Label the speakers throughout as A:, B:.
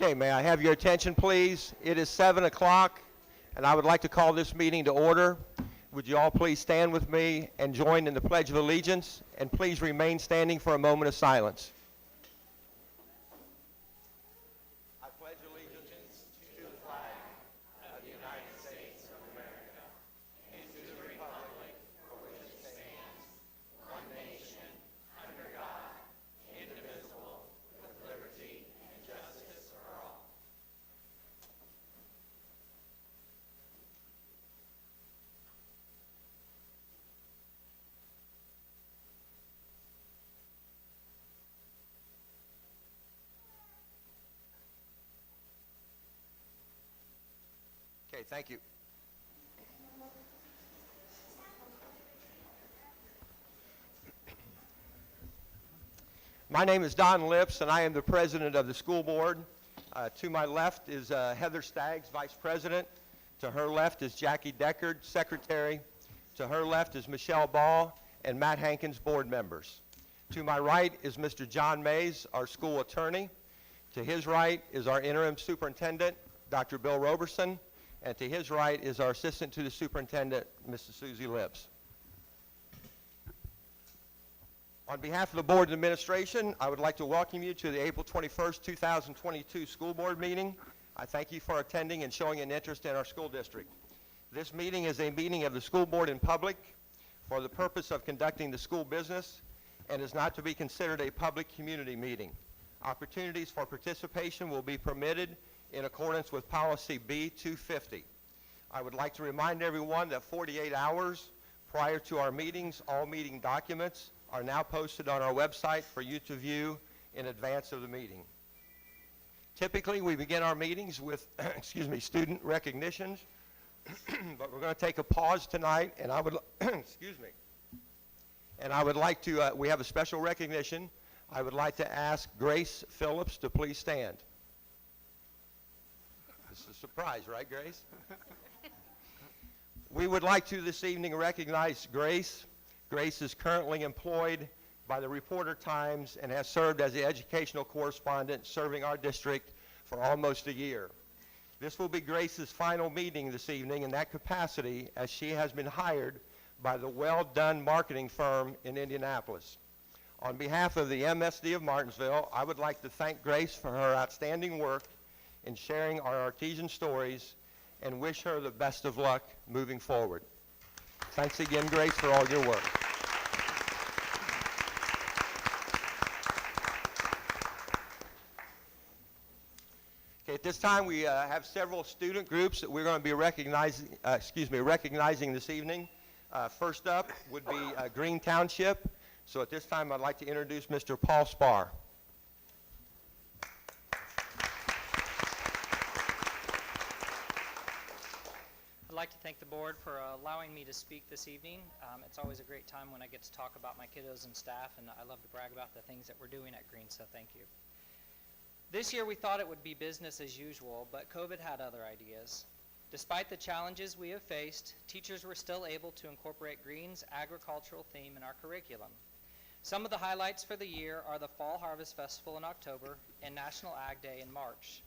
A: Okay, may I have your attention, please? It is 7 o'clock, and I would like to call this meeting to order. Would you all please stand with me and join in the Pledge of Allegiance, and please remain standing for a moment of silence. I pledge allegiance to the flag of the United States of America and to the republic for which it stands, one nation, under God, indivisible, with liberty and justice for all. Okay, thank you. My name is Don Lips, and I am the president of the school board. To my left is Heather Staggs, vice president. To her left is Jackie Deckard, secretary. To her left is Michelle Ball and Matt Hankins, board members. To my right is Mr. John Mays, our school attorney. To his right is our interim superintendent, Dr. Bill Roberson. And to his right is our assistant to the superintendent, Mrs. Susie Lips. On behalf of the board and administration, I would like to welcome you to the April 21st, 2022 school board meeting. I thank you for attending and showing an interest in our school district. This meeting is a meeting of the school board in public for the purpose of conducting the school business and is not to be considered a public community meeting. Opportunities for participation will be permitted in accordance with policy B250. I would like to remind everyone that 48 hours prior to our meetings, all meeting documents are now posted on our website for you to view in advance of the meeting. Typically, we begin our meetings with student recognitions, but we're going to take a pause tonight, and I would like to, we have a special recognition. I would like to ask Grace Phillips to please stand. This is a surprise, right, Grace? We would like to this evening recognize Grace. Grace is currently employed by the Reporter Times and has served as the educational correspondent serving our district for almost a year. This will be Grace's final meeting this evening in that capacity, as she has been hired by the Well Done marketing firm in Indianapolis. On behalf of the MSD of Martinsville, I would like to thank Grace for her outstanding work in sharing our artesian stories and wish her the best of luck moving forward. Thanks again, Grace, for all your work. Okay, at this time, we have several student groups that we're going to be recognizing this evening. First up would be Green Township. So at this time, I'd like to introduce Mr. Paul Spar.
B: I'd like to thank the board for allowing me to speak this evening. It's always a great time when I get to talk about my kiddos and staff, and I love to brag about the things that we're doing at Green, so thank you. This year we thought it would be business as usual, but COVID had other ideas. Despite the challenges we have faced, teachers were still able to incorporate Green's agricultural theme in our curriculum. Some of the highlights for the year are the Fall Harvest Festival in October and National Ag Day in March.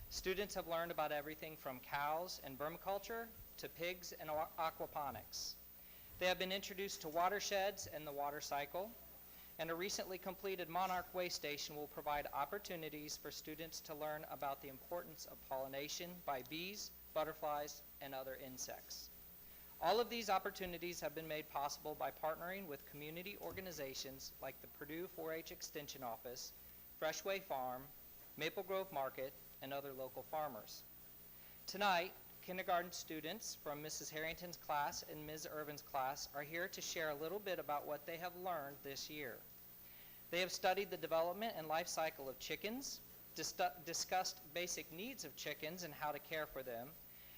B: Students have learned about everything from cows and vermiculture to pigs and aquaponics. They have been introduced to watersheds and the water cycle, and a recently completed Monarch Way Station will provide opportunities for students to learn about the importance of pollination by bees, butterflies, and other insects. All of these opportunities have been made possible by partnering with community organizations like the Purdue 4-H Extension Office, Freshway Farm, Maple Grove Market, and other local farmers. Tonight, kindergarten students from Mrs. Harrington's class and Ms. Irvin's class are here to share a little bit about what they have learned this year. They have studied the development and life cycle of chickens, discussed basic needs of chickens and how to care for them,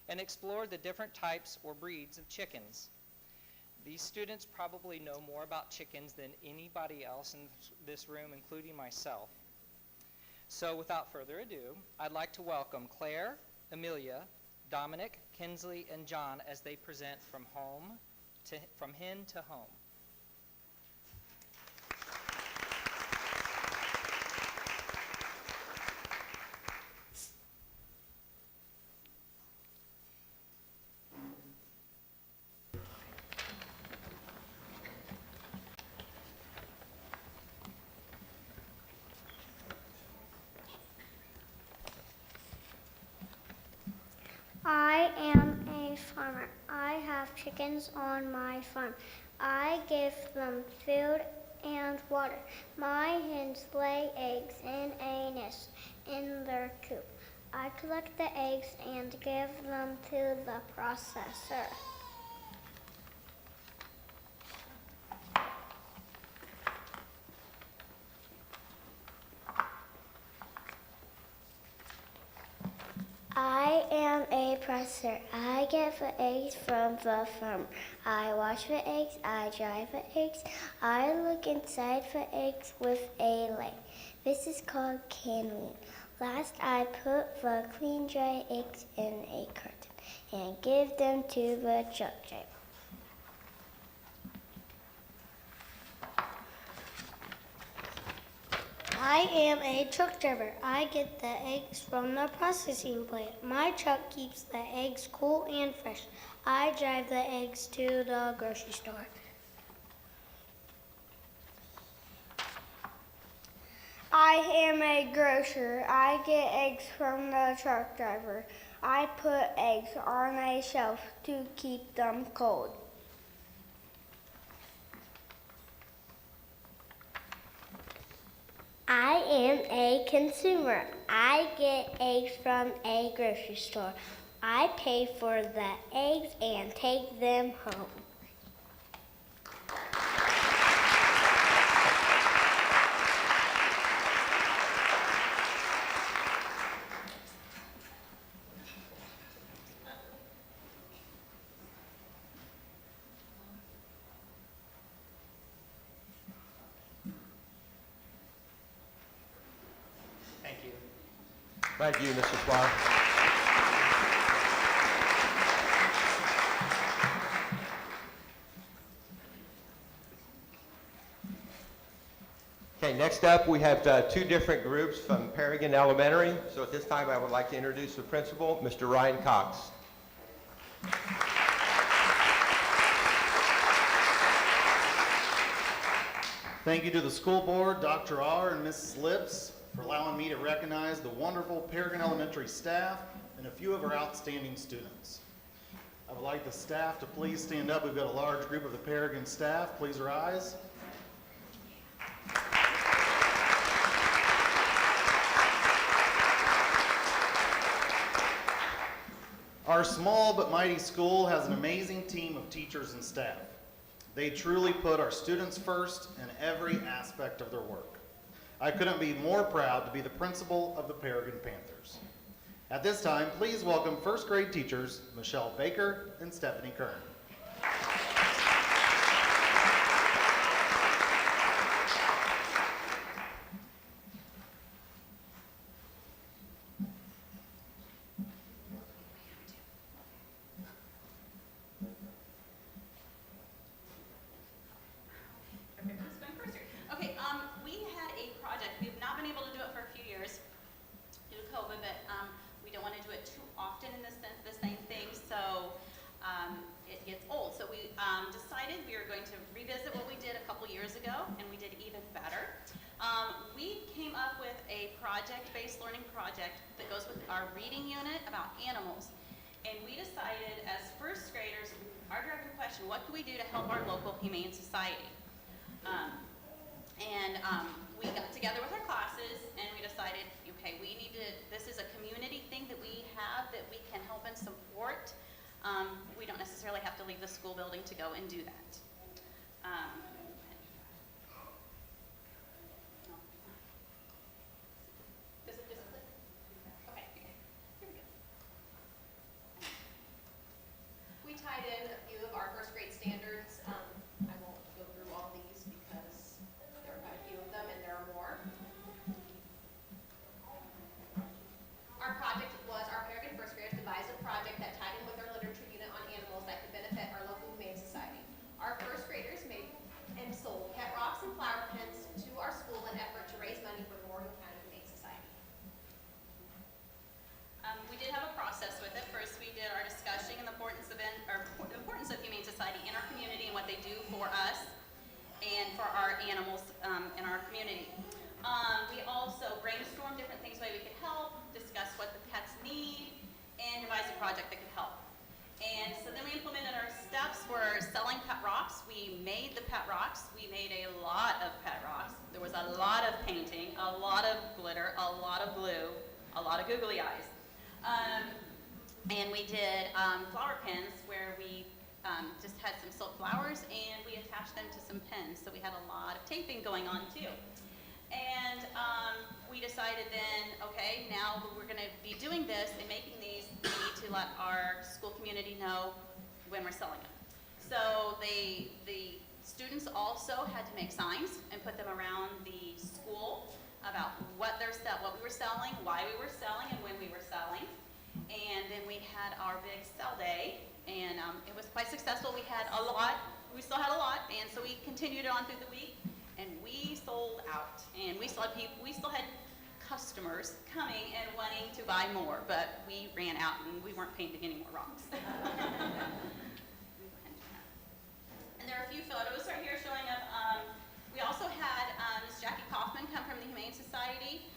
B: and explored the different types or breeds of chickens. These students probably know more about chickens than anybody else in this room, including myself. So without further ado, I'd like to welcome Claire, Amelia, Dominic, Kinsley, and John as they present from hen to home.
C: I am a farmer. I have chickens on my farm. I give them food and water. My hens lay eggs in a nest in their coop. I collect the eggs and give them to the processor. I am a processor. I get the eggs from the farm. I wash the eggs, I dry the eggs, I look inside the eggs with a light. This is called canning. Last, I put the clean, dry eggs in a carton and give them to the truck driver. I am a truck driver. I get the eggs from the processing plant. My truck keeps the eggs cool and fresh. I drive the eggs to the grocery store. I am a grocer. I get eggs from the truck driver. I put eggs on a shelf to keep them cold. I am a consumer. I get eggs from a grocery store. I pay for the eggs and take them home.
B: Thank you.
A: Thank you, Mr. Swan. Okay, next up we have two different groups from Paragon Elementary. So at this time I would like to introduce the principal, Mr. Ryan Cox.
D: Thank you to the school board, Dr. R. and Mrs. Lips, for allowing me to recognize the wonderful Paragon Elementary staff and a few of our outstanding students. I would like the staff to please stand up. We've got a large group of the Paragon staff. Please rise. Our small but mighty school has an amazing team of teachers and staff. They truly put our students first in every aspect of their work. I couldn't be more proud to be the principal of the Paragon Panthers. At this time, please welcome first grade teachers Michelle Baker and Stephanie Kern.
E: Okay, we had a project. We've not been able to do it for a few years due to COVID, but we don't want to do it too often in the same thing, so it gets old. So we decided we were going to revisit what we did a couple years ago, and we did even better. We came up with a project-based learning project that goes with our reading unit about animals. And we decided as first graders, our direct question, what can we do to help our local humane society? We got together with our classes and we decided, okay, this is a community thing that we have that we can help and support. We don't necessarily have to leave the school building to go and do that. Does it click? Okay, here we go.
F: We tied in a few of our first grade standards. I won't go through all these because there are quite a few of them and there are more. Our project was our Paragon first graders devised a project that tied in with our literature unit on animals that could benefit our local humane society. Our first graders made
E: project that could help. And so then we implemented our steps for selling pet rocks. We made the pet rocks. We made a lot of pet rocks. There was a lot of painting, a lot of glitter, a lot of glue, a lot of googly eyes. And we did flower pins where we just had some silk flowers and we attached them to some pins. So we had a lot of taping going on too. And we decided then, okay, now we're going to be doing this and making these, we need to let our school community know when we're selling them. So the students also had to make signs and put them around the school about what we were selling, why we were selling, and when we were selling. And then we had our big sell day, and it was quite successful. We had a lot, we still had a lot, and so we continued on through the week, and we sold out. And we still had customers coming and wanting to buy more, but we ran out and we weren't painting any more rocks. And there are a few photos right here showing up. We also had Ms. Jackie Kaufman come from the Humane Society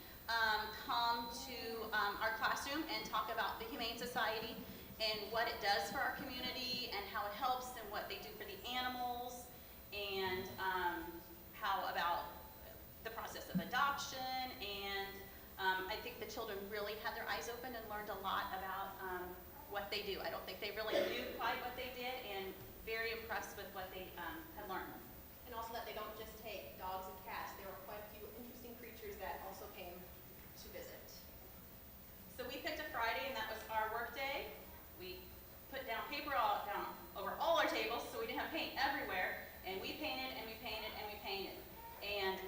E: come to our classroom and talk about the Humane Society and what it does for our community and how it helps and what they do for the animals and how about the process of adoption. And I think the children really had their eyes open and learned a lot about what they do. I don't think they really knew quite what they did, and very impressed with what they had learned.
F: And also that they don't just take dogs and cats. There were quite a few interesting creatures that also came to visit.
E: So we picked a Friday, and that was our work day. We put down paper down over all our tables so we didn't have paint everywhere, and we painted and we painted and we painted. And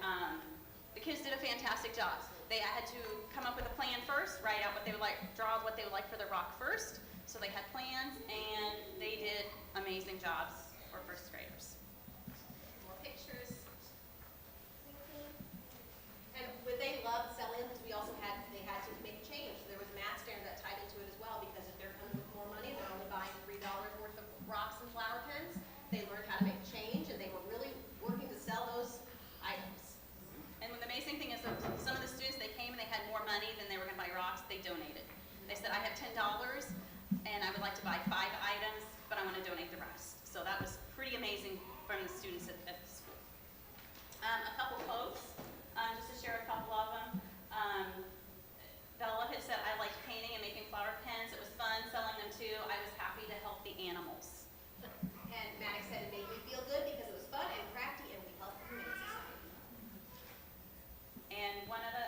E: the kids did a fantastic job. They had to come up with a plan first, write out what they would like, draw what they would like for the rock first. So they had plans, and they did amazing jobs for first graders.
F: More pictures. And they loved selling because they had to make a change. So there was a math standard that tied into it as well, because if they're coming with more money, they're only buying $3 worth of rocks and flower pens. They learned how to make change, and they were really working to sell those items.
E: And the amazing thing is that some of the students, they came and they had more money than they were going to buy rocks. They donated. They said, I have $10 and I would like to buy 5 items, but I want to donate the rest. So that was pretty amazing from the students at the school. A couple quotes, just to share a couple of them. Bella had said, I liked painting and making flower pens. It was fun selling them too. I was happy to help the animals.
F: And Maddox said it made me feel good because it was fun and crafty, and we helped the Humane Society.
E: And one of the,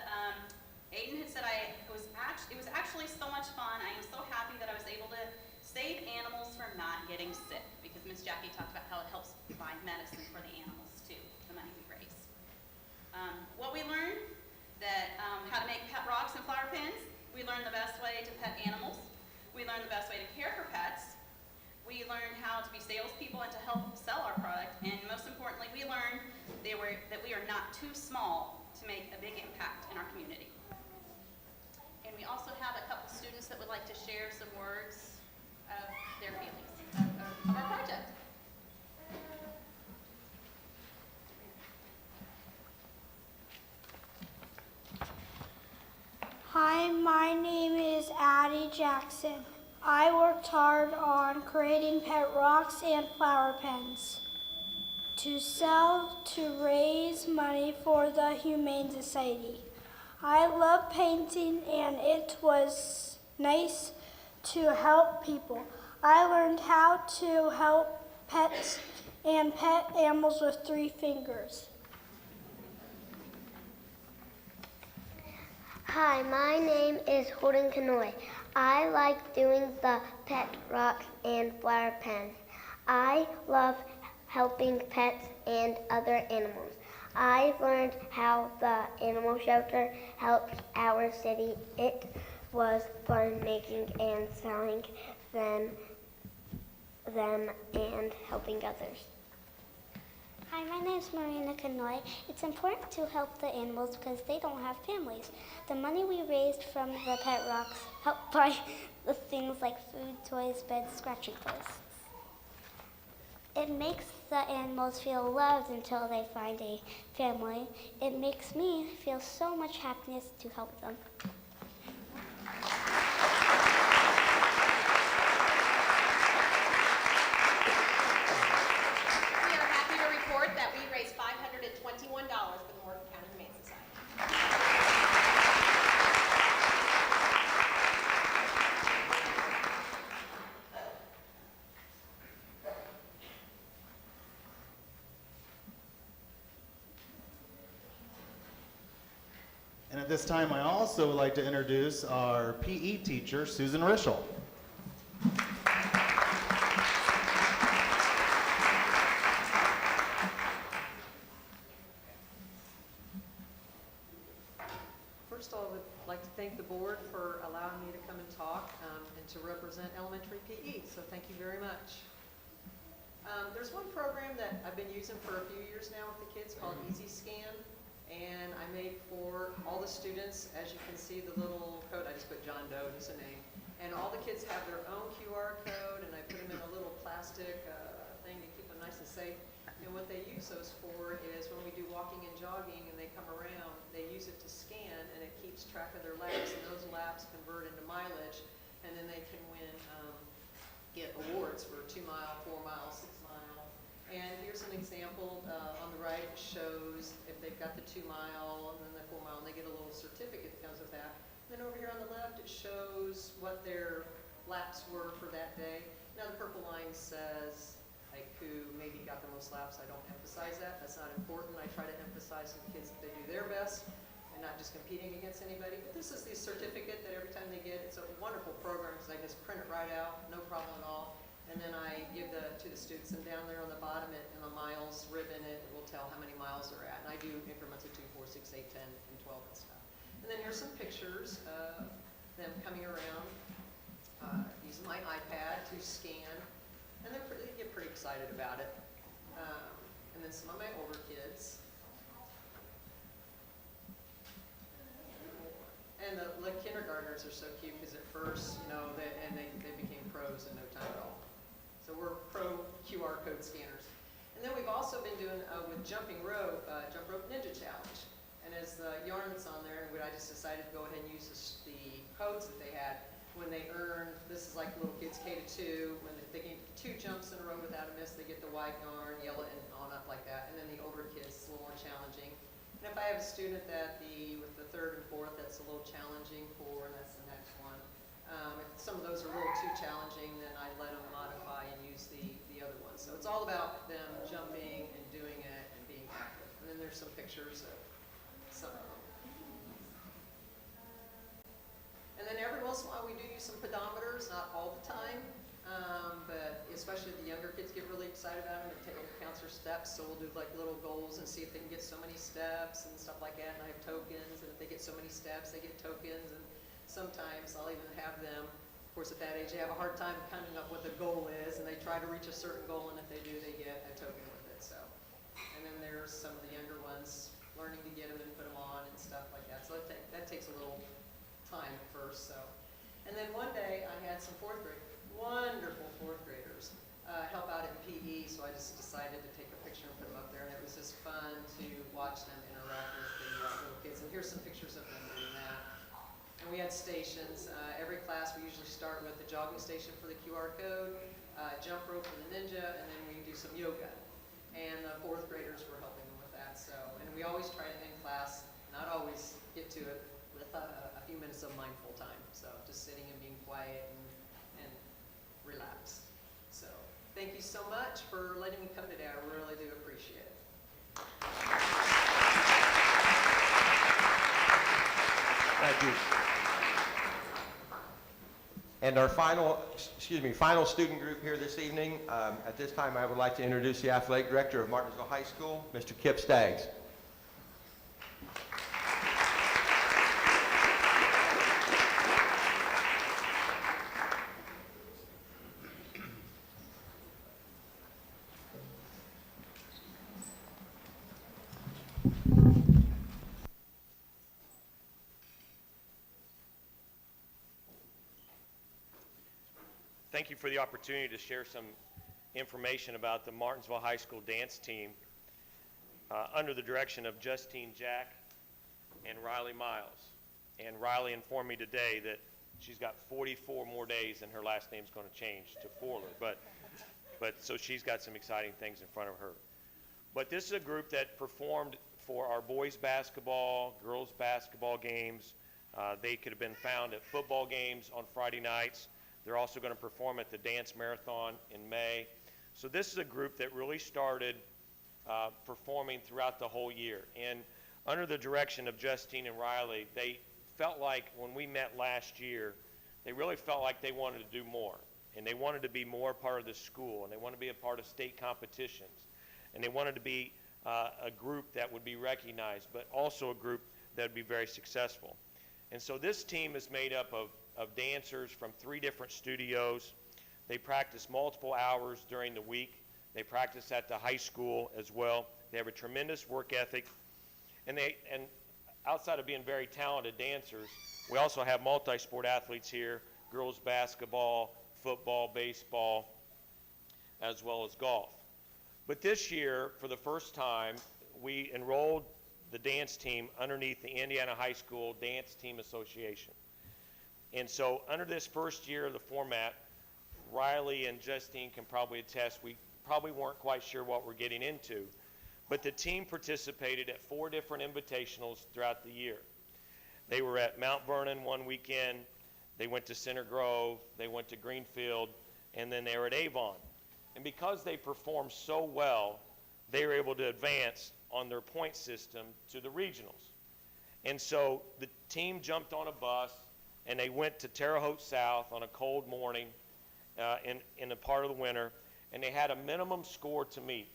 E: Aiden had said, it was actually so much fun. I am so happy that I was able to save animals from not getting sick, because Miss Jackie talked about how it helps buy medicine for the animals too, the money we raise. What we learned, that how to make pet rocks and flower pens. We learned the best way to pet animals. We learned the best way to care for pets. We learned how to be salespeople and to help sell our product. And most importantly, we learned that we are not too small to make a big impact in our community. And we also have a couple students that would like to share some words of their feelings of our project.
G: Hi, my name is Addie Jackson. I worked hard on creating pet rocks and flower pens to sell to raise money for the Humane Society. I love painting, and it was nice to help people. I learned how to help pets and pet animals with 3 fingers.
C: Hi, my name is Holden Canoy. I like doing the pet rocks and flower pens. I love helping pets and other animals. I learned how the animal shelter helps our city. It was fun making and selling them and helping others.
H: Hi, my name is Marina Canoy. It's important to help the animals because they don't have families. The money we raised from the pet rocks help buy the things like food, toys, beds, scratching posts. It makes the animals feel loved until they find a family. It makes me feel so much happiness to help them.
D: at this time, I also would like to introduce our PE teacher, Susan Rischel.
I: First of all, I would like to thank the board for allowing me to come and talk and to represent elementary PE, so thank you very much. There's one program that I've been using for a few years now with the kids called Easy Scan, and I made for all the students, as you can see, the little code. I just put John Doe as a name, and all the kids have their own QR code, and I put them in a little plastic thing to keep them nice and safe. And what they use those for is when we do walking and jogging and they come around, they use it to scan, and it keeps track of their laps, and those laps convert into mileage, and then they can win, get awards for 2 mile, 4 mile, 6 mile. And here's an example. On the right shows if they've got the 2 mile and then the 4 mile, and they get a little certificate that comes with that. And then over here on the left, it shows what their laps were for that day. Now the purple line says like who maybe got the most laps. I don't emphasize that. That's not important. I try to emphasize the kids that they do their best and not just competing against anybody. But this is the certificate that every time they get. It's a wonderful program because I just print it right out, no problem at all. And then I give that to the students, and down there on the bottom, in the miles ribbon, it will tell how many miles they're at. And I do increments of 2, 4, 6, 8, 10, and 12 and stuff. And then here's some pictures of them coming around using my iPad to scan, and they get pretty excited about it. And then some of my older kids. And the kindergartners are so cute because at first, they became pros in no time at all. So we're pro QR code scanners. And then we've also been doing with jump rope ninja challenge. And as the yarn that's on there, I just decided to go ahead and use the codes that they had when they earned. This is like little kids K to 2. When they get 2 jumps in a row without a miss, they get the white yarn, yellow, and on up like that. And then the older kids, it's a little more challenging. And if I have a student with the 3rd and 4th, that's a little challenging for, and that's the next one. If some of those are a little too challenging, then I let them modify and use the other ones. So it's all about them jumping and doing it and being active. And then there's some pictures of some of them. And then every once in a while we do use some pedometers, not all the time, but especially the younger kids get really excited about them. It counts their steps, so we'll do like little goals and see if they can get so many steps and stuff like that. And I have tokens, and if they get so many steps, they get tokens. And sometimes I'll even have them, of course at that age, they have a hard time coming up what the goal is, and they try to reach a certain goal, and if they do, they get a token with it. So, and then there's some of the younger ones learning to get them and put them on and stuff like that. So that takes a little time at first. So, and then one day I had some wonderful fourth graders help out in PE, so I just decided to take a picture and put them up there, and it was just fun to watch them interact with the little kids. And here's some pictures of them doing that. And we had stations. Every class we usually start with the jogging station for the QR code, jump rope for the ninja, and then we do some yoga. And the 4th graders were helping them with that. So, and we always try to end class, not always get to it, with a few minutes of mindful time. So just sitting and being quiet and relax. So thank you so much for letting me come today. I really do appreciate it.
A: Thank you. And our final student group here this evening, at this time I would like to introduce the athletic director of Martinsville High School, Mr. Kip Staggs.
J: Thank you for the opportunity to share some information about the Martinsville High School dance team under the direction of Justine Jack and Riley Miles. And Riley informed me today that she's got 44 more days and her last name's going to change to Forler. But so she's got some exciting things in front of her. But this is a group that performed for our boys basketball, girls basketball games. They could have been found at football games on Friday nights. They're also going to perform at the dance marathon in May. So this is a group that really started performing throughout the whole year. And Under the direction of Justine and Riley, they felt like when we met last year, they really felt like they wanted to do more. And they wanted to be more part of the school, and they wanted to be a part of state competitions. And they wanted to be a group that would be recognized, but also a group that would be very successful. And so this team is made up of dancers from 3 different studios. They practice multiple hours during the week. They practice at the high school as well. They have a tremendous work ethic. And outside of being very talented dancers, we also have multi-sport athletes here, girls basketball, football, baseball, as well as golf. But this year, for the first time, we enrolled the dance team underneath the Indiana High School Dance Team Association. And so under this first year of the format, Riley and Justine can probably attest, we probably weren't quite sure what we're getting into. But the team participated at 4 different invitationals throughout the year. They were at Mount Vernon one weekend, they went to Center Grove, they went to Greenfield, and then they were at Avon. And because they performed so well, they were able to advance on their point system to the regionals. And so the team jumped on a bus, and they went to Terre Haute South on a cold morning in a part of the winter, and they had a minimum score to meet.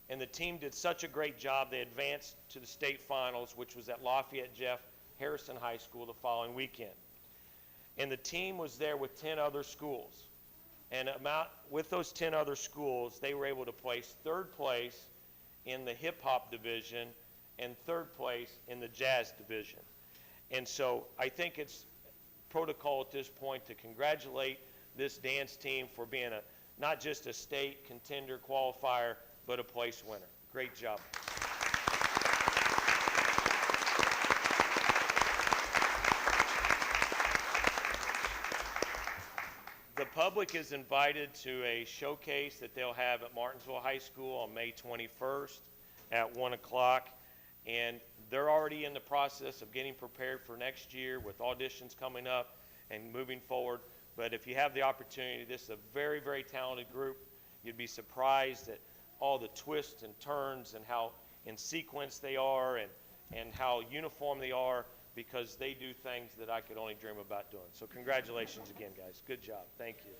J: And the team did such a great job, they advanced to the state finals, which was at Lafayette Jeff Harrison High School the following weekend. And the team was there with 10 other schools. And with those 10 other schools, they were able to place 3rd place in the hip-hop division and 3rd place in the jazz division. And so I think it's protocol at this point to congratulate this dance team for being not just a state contender qualifier, but a place winner. Great job. The public is invited to a showcase that they'll have at Martinsville High School on May 21st at 1 o'clock. And they're already in the process of getting prepared for next year with auditions coming up and moving forward. But if you have the opportunity, this is a very, very talented group. You'd be surprised at all the twists and turns and how in sequence they are and how uniform they are, because they do things that I could only dream about doing. So congratulations again, guys. Good job. Thank you.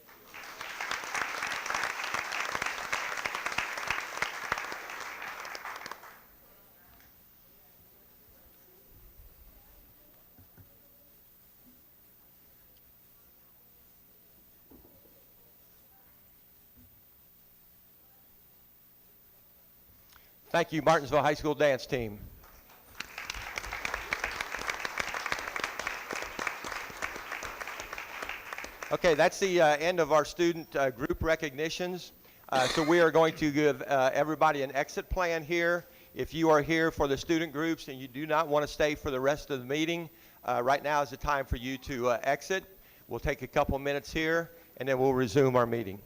A: Thank you, Martinsville High School dance team. Okay, that's the end of our student group recognitions. So we are going to give everybody an exit plan here. If you are here for the student groups and you do not want to stay for the rest of the meeting, right now is the time for you to exit. We'll take a couple minutes here, and then we'll resume our meeting.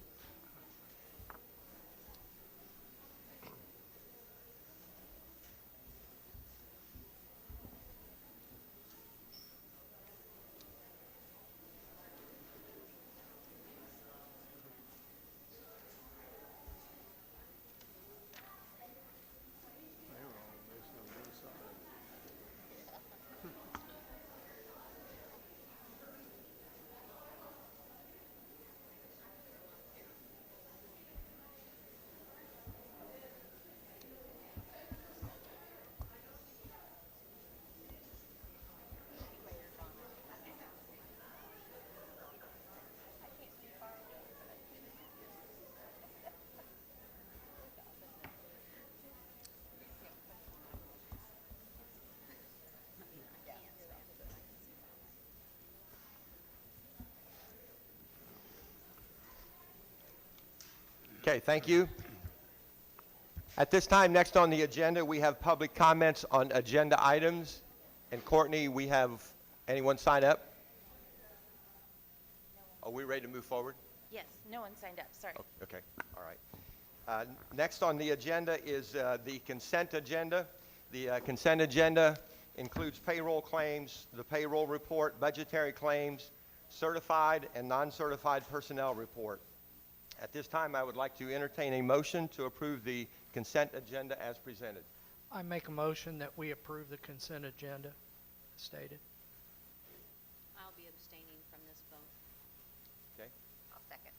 A: Okay, thank you. At this time, next on the agenda, we have public comments on agenda items. And Courtney, we have anyone sign up? Are we ready to move forward?
K: Yes, no one signed up, sorry.
A: Okay, all right. Next on the agenda is the consent agenda. The consent agenda includes payroll claims, the payroll report, budgetary claims, certified and non-certified personnel report. At this time, I would like to entertain a motion to approve the consent agenda as presented.
L: I make a motion that we approve the consent agenda as stated.
M: I'll be abstaining from this vote.
A: Okay.
K: I'll second.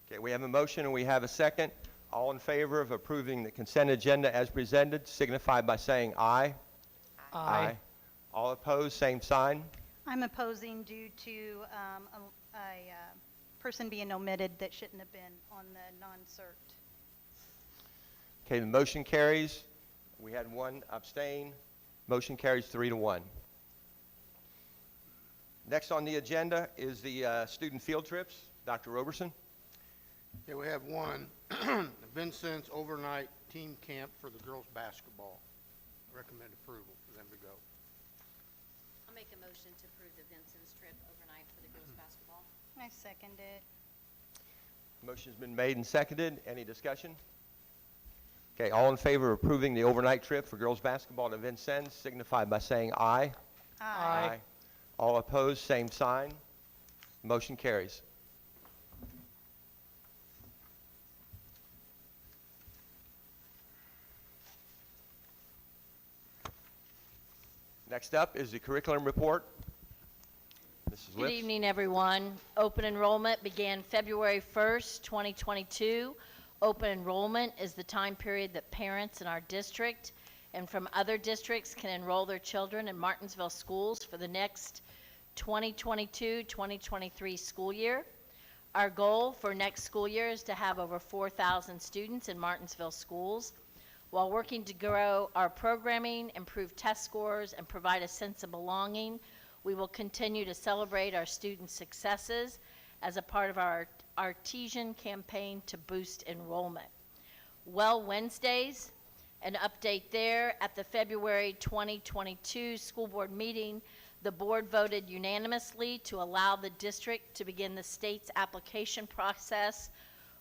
A: Okay, we have a motion and we have a second. All in favor of approving the consent agenda as presented signify by saying aye.
L: Aye.
A: All opposed, same sign.
N: I'm opposing due to a person being omitted that shouldn't have been on the non-cert.
A: Okay, the motion carries. We had one abstain. Motion carries 3-1. Next on the agenda is the student field trips. Dr. Roberson.
O: Yeah, we have one, the Vincent's overnight team camp for the girls' basketball. Recommend approval for them to go.
M: I'll make a motion to approve the Vincent's trip overnight for the girls' basketball.
N: I second it.
A: Motion's been made and seconded. Any discussion? Okay, all in favor of approving the overnight trip for girls' basketball to Vincennes signify by saying aye.
L: Aye.
A: All opposed, same sign. Motion carries. Next up is the curriculum report. Mrs.
K: Good
A: Lips.
K: evening, everyone. Open enrollment began February 1st, 2022. Open enrollment is the time period that parents in our district and from other districts can enroll their children in Martinsville schools for the next 2022-2023 school year. Our goal for next school year is to have over 4,000 students in Martinsville schools. While working to grow our programming, improve test scores, and provide a sense of belonging, we will continue to celebrate our students' successes as a part of our Artesian campaign to boost enrollment. Well Wednesdays, an update there. At the February 2022 school board meeting, the board voted unanimously to allow the district to begin the state's application process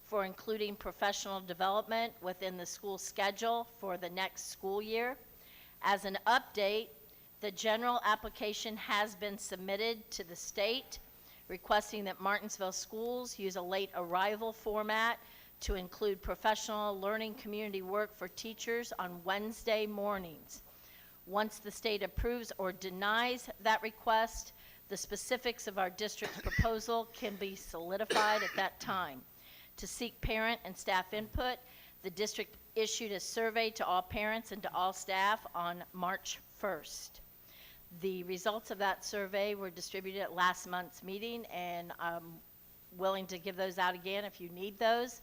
K: for including professional development within the school schedule for the next school year. As an update, the general application has been submitted to the state, requesting that Martinsville schools use a late arrival format to include professional learning community work for teachers on Wednesday mornings. Once the state approves or denies that request, the specifics of our district's proposal can be solidified at that time. To seek parent and staff input, the district issued a survey to all parents and to all staff on March 1st. The results of that survey were distributed at last month's meeting, and I'm willing to give those out again if you need those.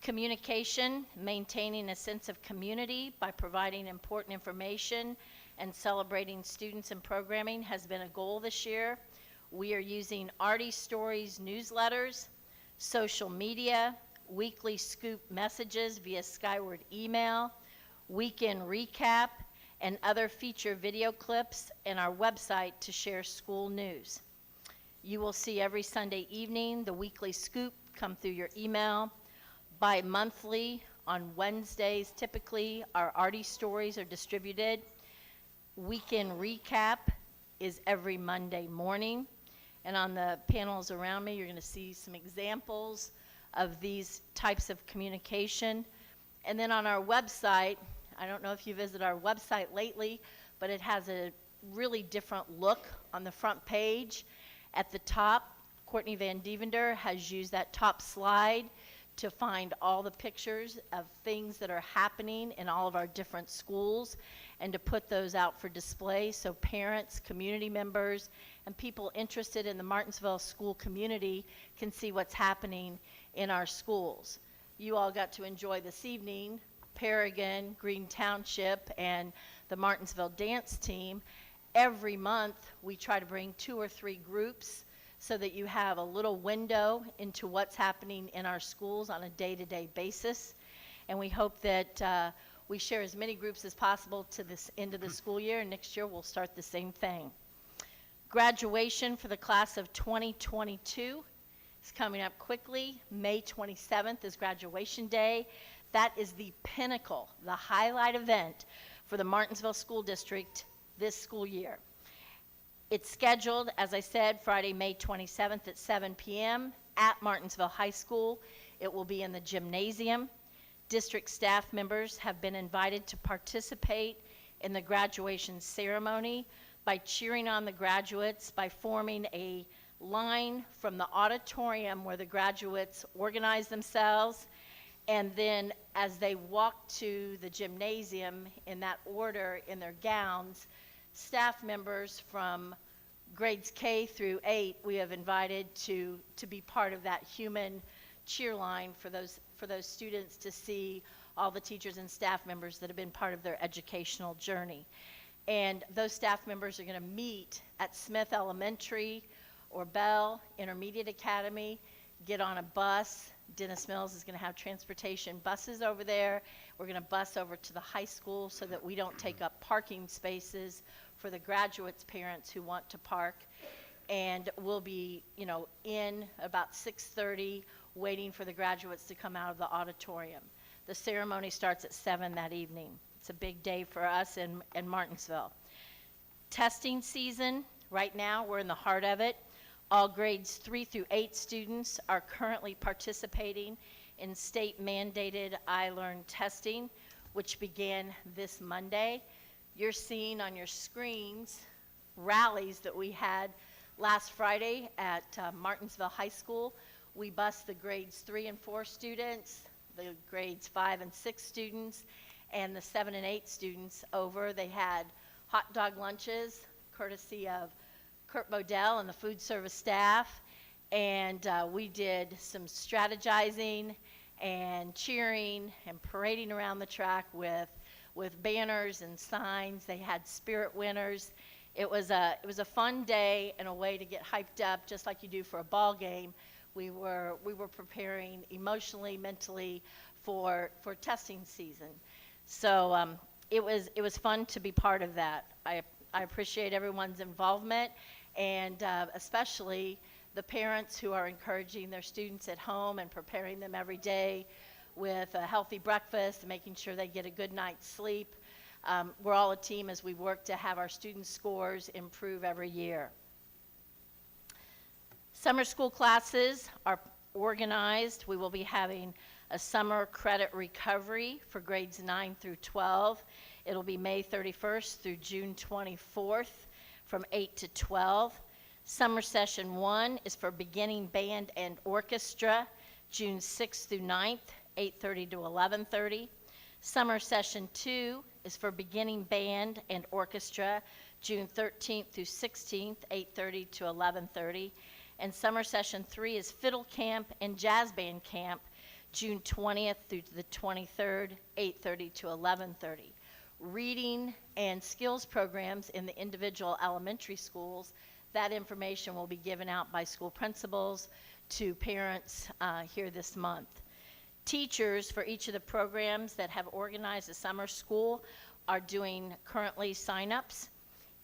K: Communication, maintaining a sense of community by providing important information and celebrating students and programming has been a goal this year. We are using Artie Stories newsletters, social media, weekly scoop messages via Skyward email, weekend recap, and other feature video clips and our website to share school news. You will see every Sunday evening the weekly scoop come through your email. Bi-monthly on Wednesdays, typically, our Artie Stories are distributed. Weekend recap is every Monday morning. And on the panels around me, you're going to see some examples of these types of communication. And then on our website, I don't know if you visited our website lately, but it has a really different look on the front page. At the top, Courtney Van Devender has used that top slide to find all the pictures of things that are happening in all of our different schools and to put those out for display so parents, community members, and people interested in the Martinsville school community can see what's happening in our schools. You all got to enjoy this evening Paragon, Green Township, and the Martinsville dance team. Every month we try to bring 2 or 3 groups so that you have a little window into what's happening in our schools on a day-to-day basis. And we hope that we share as many groups as possible to this end of the school year, and next year we'll start the same thing. Graduation for the class of 2022 is coming up quickly. May 27th is graduation day. That is the pinnacle, the highlight event for the Martinsville School District this school year. It's scheduled, as I said, Friday, May 27th at 7 p.m. at Martinsville High School. It will be in the gymnasium. District staff members have been invited to participate in the graduation ceremony by cheering on the graduates by forming a line from the auditorium where the graduates organize themselves, and then as they walk to the gymnasium in that order in their gowns, staff members from grades K through 8 we have invited to be part of that human cheer line for those students to see all the teachers and staff members that have been part of their educational journey. And those staff members are going to meet at Smith Elementary or Bell Intermediate Academy, get on a bus. Dennis Mills is going to have transportation buses over there. We're going to bus over to the high school so that we don't take up parking spaces for the graduates' parents who want to park. And we'll be, in about 6:30 waiting for the graduates to come out of the auditorium. The ceremony starts at 7 that evening. It's a big day for us in Martinsville. Testing season, right now we're in the heart of it. All grades 3 through 8 students are currently participating in state mandated iLearn testing, which began this Monday. You're seeing on your screens rallies that we had last Friday at Martinsville High School. We bused the grades 3 and 4 students, the grades 5 and 6 students, and the 7 and 8 students over. They had hot dog lunches, courtesy of Kurt Bodell and the food service staff, and we did some strategizing and cheering and parading around the track with banners and signs. They had spirit winners. It was a fun day and a way to get hyped up, just like you do for a ball game. We were preparing emotionally, mentally for testing season. So it was fun to be part of that. I appreciate everyone's involvement, and especially the parents who are encouraging their students at home and preparing them every day with a healthy breakfast and making sure they get a good night's sleep. We're all a team as we work to have our students' scores improve every year. Summer school classes are organized. We will be having a summer credit recovery for grades 9 through 12. It'll be May 31st through June 24th from 8 to 12. Summer session 1 is for beginning band and orchestra, June 6th through 9th, 8:30 to 11:30. Summer session 2 is for beginning band and orchestra, June 13th through 16th, 8:30 to 11:30. And summer session 3 is fiddle camp and jazz band camp, June 20th through the 23rd, 8:30 to 11:30. Reading and skills programs in the individual elementary schools, that information will be given out by school principals to parents here this month. Teachers for each of the programs that have organized a summer school are doing currently sign-ups.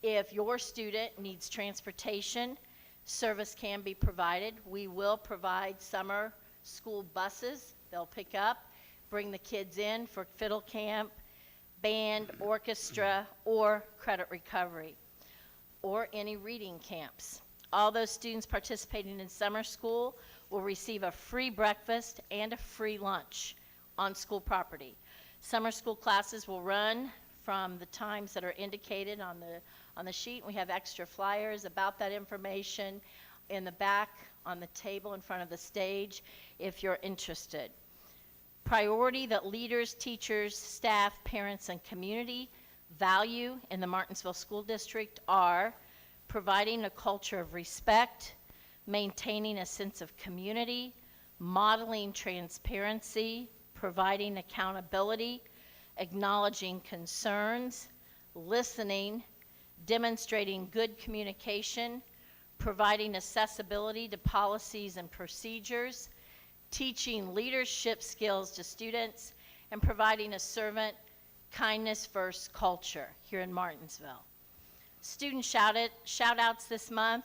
K: If your student needs transportation, service can be provided. We will provide summer school buses. They'll pick up, bring the kids in for fiddle camp, band, orchestra, or credit recovery, or any reading camps. All those students participating in summer school will receive a free breakfast and a free lunch on school property. Summer school classes will run from the times that are indicated on the sheet. We have extra flyers about that information in the back on the table in front of the stage if you're interested. Priority that leaders, teachers, staff, parents, and community value in the Martinsville School District are providing a culture of respect, maintaining a sense of community, modeling transparency, providing accountability, acknowledging concerns, listening, demonstrating good communication, providing accessibility to policies and procedures, teaching leadership skills to students, and providing a servant, kindness-first culture here in Martinsville. Student shout-outs this month.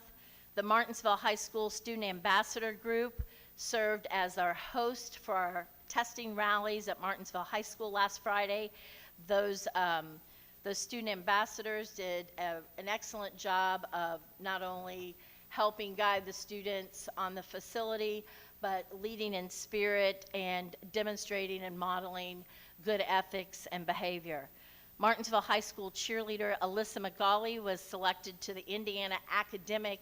K: The Martinsville High School Student Ambassador Group served as our host for our testing rallies at Martinsville High School last Friday. Those student ambassadors did an excellent job of not only helping guide the students on the facility, but leading in spirit and demonstrating and modeling good ethics and behavior. Martinsville High School cheerleader Alyssa McGauley was selected to the Indiana Academic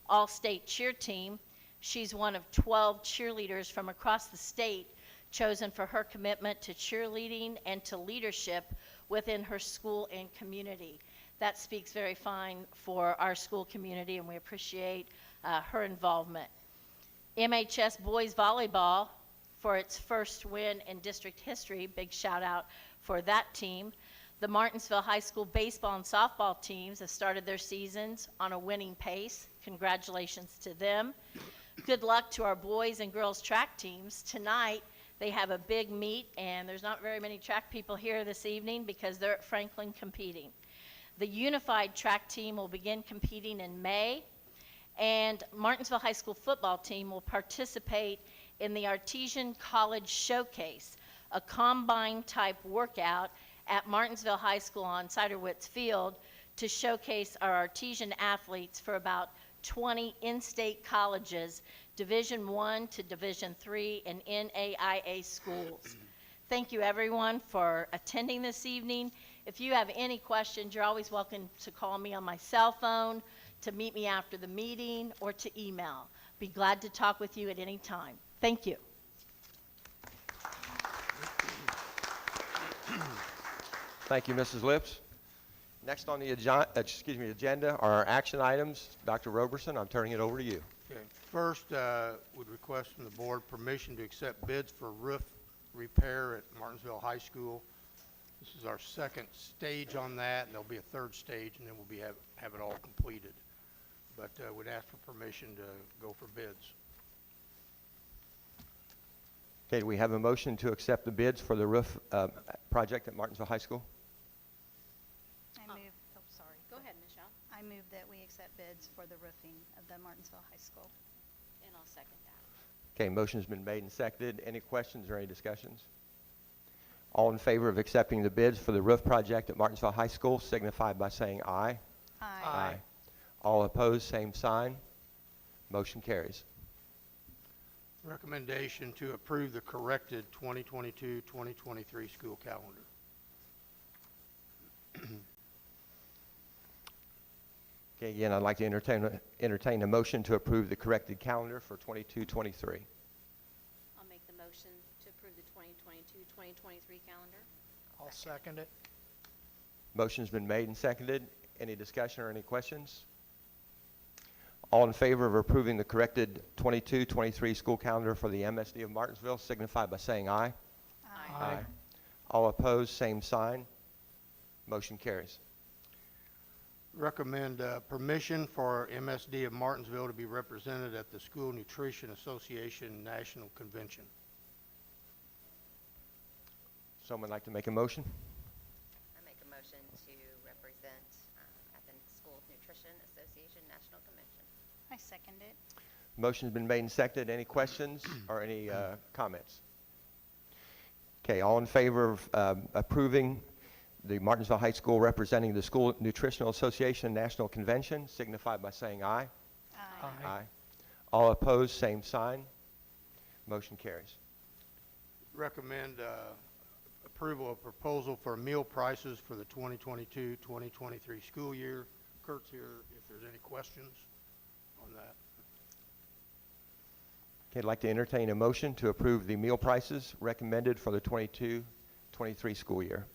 K: All-State Cheer Team. She's one of 12 cheerleaders from across the state chosen for her commitment to cheerleading and to leadership within her school and community. That speaks very fine for our school community, and we appreciate her involvement. MHS Boys Volleyball, for its first win in district history, big shout out for that team. The Martinsville High School baseball and softball teams have started their seasons on a winning pace. Congratulations to them. Good luck to our boys and girls track teams. Tonight, they have a big meet, and there's not very many track people here this evening because they're at Franklin competing. The unified track team will begin competing in May, and Martinsville High School football team will participate in the Artesian College Showcase, a combine-type workout at Martinsville High School on Ciderwitz Field to showcase our Artesian athletes for about 20 in-state colleges, Division I to Division III, and NAIA schools. Thank you, everyone, for attending this evening. If you have any questions, you're always welcome to call me on my cell phone, to meet me after the meeting, or to email. Be glad to talk with you at any time. Thank you.
A: Thank you, Mrs. Lips. Next on the agenda are our action items. Dr. Roberson, I'm turning it over to you.
O: Okay. First, would request from the board permission to accept bids for roof repair at Martinsville High School. This is our second stage on that, and there'll be a third stage, and then we'll have it all completed. But would ask for permission to go for bids.
A: Okay, do we have a motion to accept the bids for the roof project at Martinsville High School?
M: Go ahead, Michelle.
N: I move that we accept bids for the roofing of the Martinsville High School.
M: And I'll second that.
A: Okay, motion's been made and seconded. Any questions or any discussions? All in favor of accepting the bids for the roof project at Martinsville High School signify by saying aye.
N: Aye.
A: All opposed, same sign. Motion carries.
O: Recommendation to approve the corrected 2022-2023 school calendar.
A: Okay, again, I'd like to entertain a motion to approve the corrected calendar for 22-23.
M: I'll make the motion to approve the 2022-2023 calendar.
L: I'll second it.
A: Motion's been made and seconded. Any discussion or any questions? All in favor of approving the corrected 22-23 school calendar for the MSD of Martinsville signify by saying aye.
L: Aye.
A: All opposed, same sign. Motion carries.
O: Recommend permission for MSD of Martinsville to be represented at the School Nutrition Association National Convention.
A: Someone like to make a motion?
P: I make a motion to represent at the School Nutrition Association National Convention.
N: I second it.
A: Motion's been made and seconded. Any questions or any comments? Okay, all in favor of approving the Martinsville High School representing the School Nutritional Association National Convention signify by saying aye.
N: Aye.
A: Aye. All opposed, same sign. Motion carries.
O: Recommend approval of proposal for meal prices for the 2022-2023 school year. Kurt's here if there's any questions on that.
A: Okay, I'd like to entertain a motion to approve the meal prices recommended for the 22-23 school year.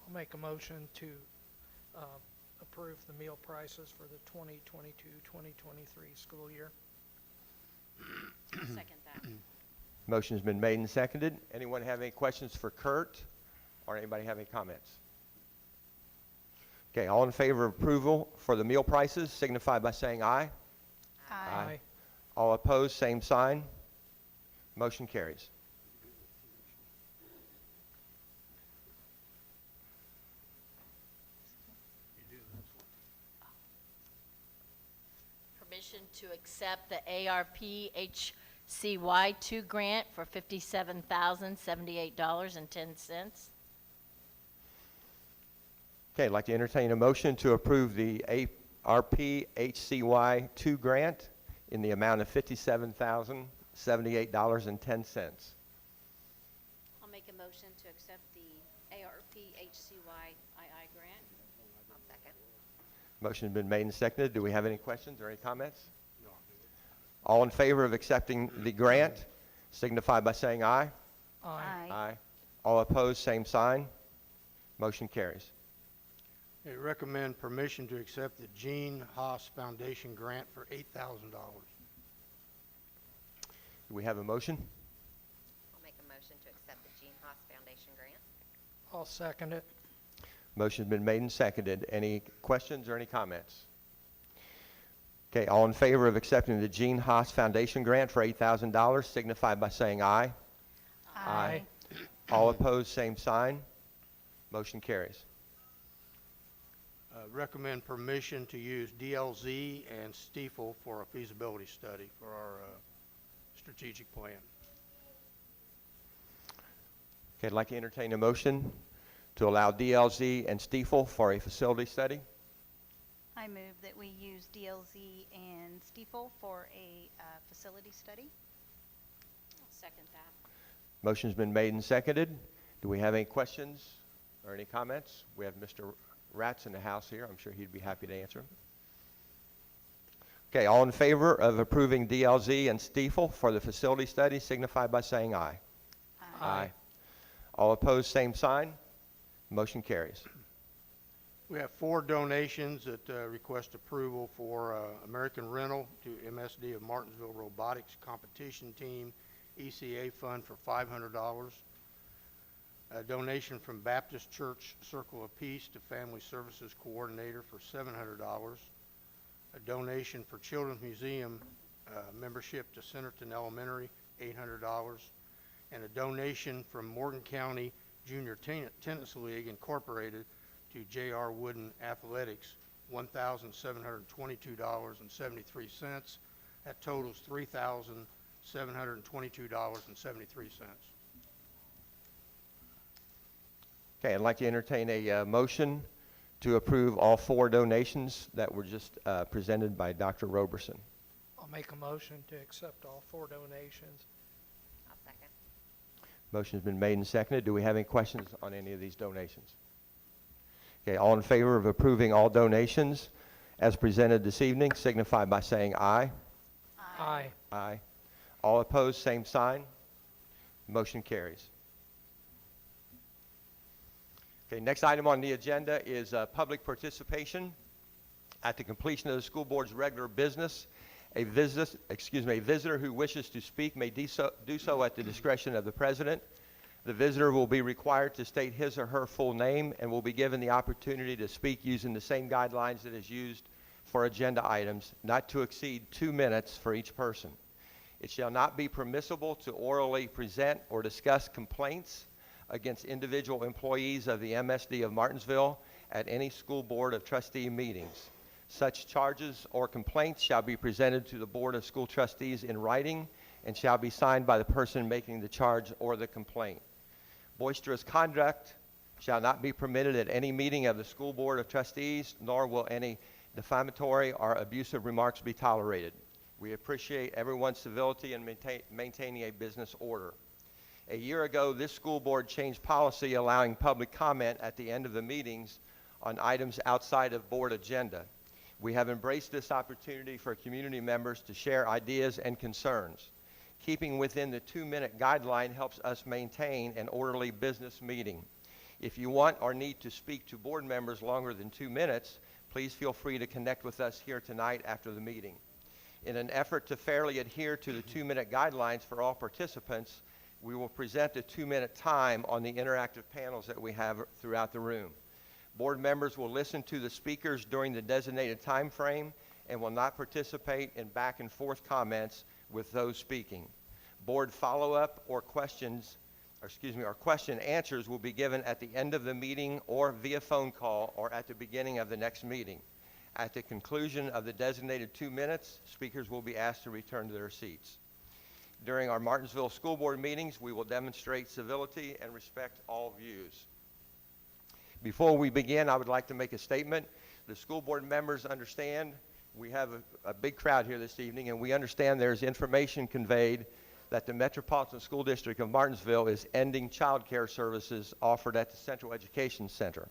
L: I'll make a motion to approve the meal prices for the 2022-2023 school year.
M: I'll second that.
A: Motion's been made and seconded. Anyone have any questions for Kurt or anybody have any comments? Okay, all in favor of approval for the meal prices signify by saying aye.
L: Aye.
A: All opposed, same sign. Motion carries.
K: Permission to accept the ARP HCY2 grant for $57,078.10.
A: Okay, I'd like to entertain a motion to approve the ARP-HCY 2 grant in the amount of $57,078.10.
M: I'll make a motion to accept the ARP HCY II grant.
P: I'll second.
A: Motion has been made and seconded. Do we have any questions or any comments? All in favor of accepting the grant signify by saying aye.
L: Aye.
A: Aye. All opposed, same sign. Motion carries.
O: Okay, recommend permission to accept the Gene Haas Foundation grant for $8,000.
A: Do we have a motion?
P: I'll make a motion to accept the Gene Haas Foundation grant.
L: I'll second it.
A: Motion's been made and seconded. Any questions or any comments? Okay, all in favor of accepting the Gene Haas Foundation grant for $8,000 signify by saying aye.
L: Aye.
A: All opposed, same sign. Motion carries.
O: Recommend permission to use DLZ and Stiefel for a feasibility study for our strategic plan.
A: Okay, I'd like to entertain a motion to allow DLZ and Stiefel for a facility study.
N: I move that we use DLZ and Stiefel for a facility study.
M: I'll second that.
A: Motion's been made and seconded. Do we have any questions or any comments? We have Mr. Ratz in the house here. I'm sure he'd be happy to answer them. Okay, all in favor of approving DLZ and Stiefel for the facility study signify by saying aye. Aye. All opposed, same sign. Motion carries.
O: We have 4 donations that request approval for American Rental to MSD of Martinsville Robotics Competition Team ECA Fund for $500. A donation from Baptist Church Circle of Peace to Family Services Coordinator for $700. A donation for Children's Museum membership to Centerton Elementary, $800. And a donation from Morgan County Junior Tennis League Incorporated to J.R. Wooden Athletics, $1,722.73. That totals $3,722.73.
A: Okay, I'd like to entertain a motion to approve all 4 donations that were just presented by Dr. Roberson.
L: I'll make a motion to accept all 4 donations.
P: I'll second.
A: Motion's been made and seconded. Do we have any questions on any of these donations? Okay, all in favor of approving all donations as presented this evening signify by saying aye.
L: Aye.
A: Aye. All opposed, same sign. Motion carries. Okay, next item on the agenda is public participation. At the completion of the school board's regular business, a visitor who wishes to speak may do so at the discretion of the president. The visitor will be required to state his or her full name and will be given the opportunity to speak using the same guidelines that is used for agenda items, not to exceed 2 minutes for each person. It shall not be permissible to orally present or discuss complaints against individual employees of the MSD of Martinsville at any school board of trustee meetings. Such charges or complaints shall be presented to the Board of School Trustees in writing and shall be signed by the person making the charge or the complaint. Boisterous conduct shall not be permitted at any meeting of the School Board of Trustees, nor will any defamatory or abusive remarks be tolerated. We appreciate everyone's civility in maintaining a business order. A year ago, this school board changed policy allowing public comment at the end of the meetings on items outside of board agenda. We have embraced this opportunity for community members to share ideas and concerns. Keeping within the 2-minute guideline helps us maintain an orderly business meeting. If you want or need to speak to board members longer than 2 minutes, please feel free to connect with us here tonight after the meeting. In an effort to fairly adhere to the 2-minute guidelines for all participants, we will present a 2-minute time on the interactive panels that we have throughout the room. Board members will listen to the speakers during the designated time frame and will not participate in back and forth comments with those speaking. Board follow-up or question answers will be given at the end of the meeting or via phone call or at the beginning of the next meeting. At the conclusion of the designated 2 minutes, speakers will be asked to return to their seats. During our Martinsville School Board meetings, we will demonstrate civility and respect all views. Before we begin, I would like to make a statement. The school board members understand, we have a big crowd here this evening, and we understand there's information conveyed that the Metropolitan School District of Martinsville is ending child care services offered at the Central Education Center.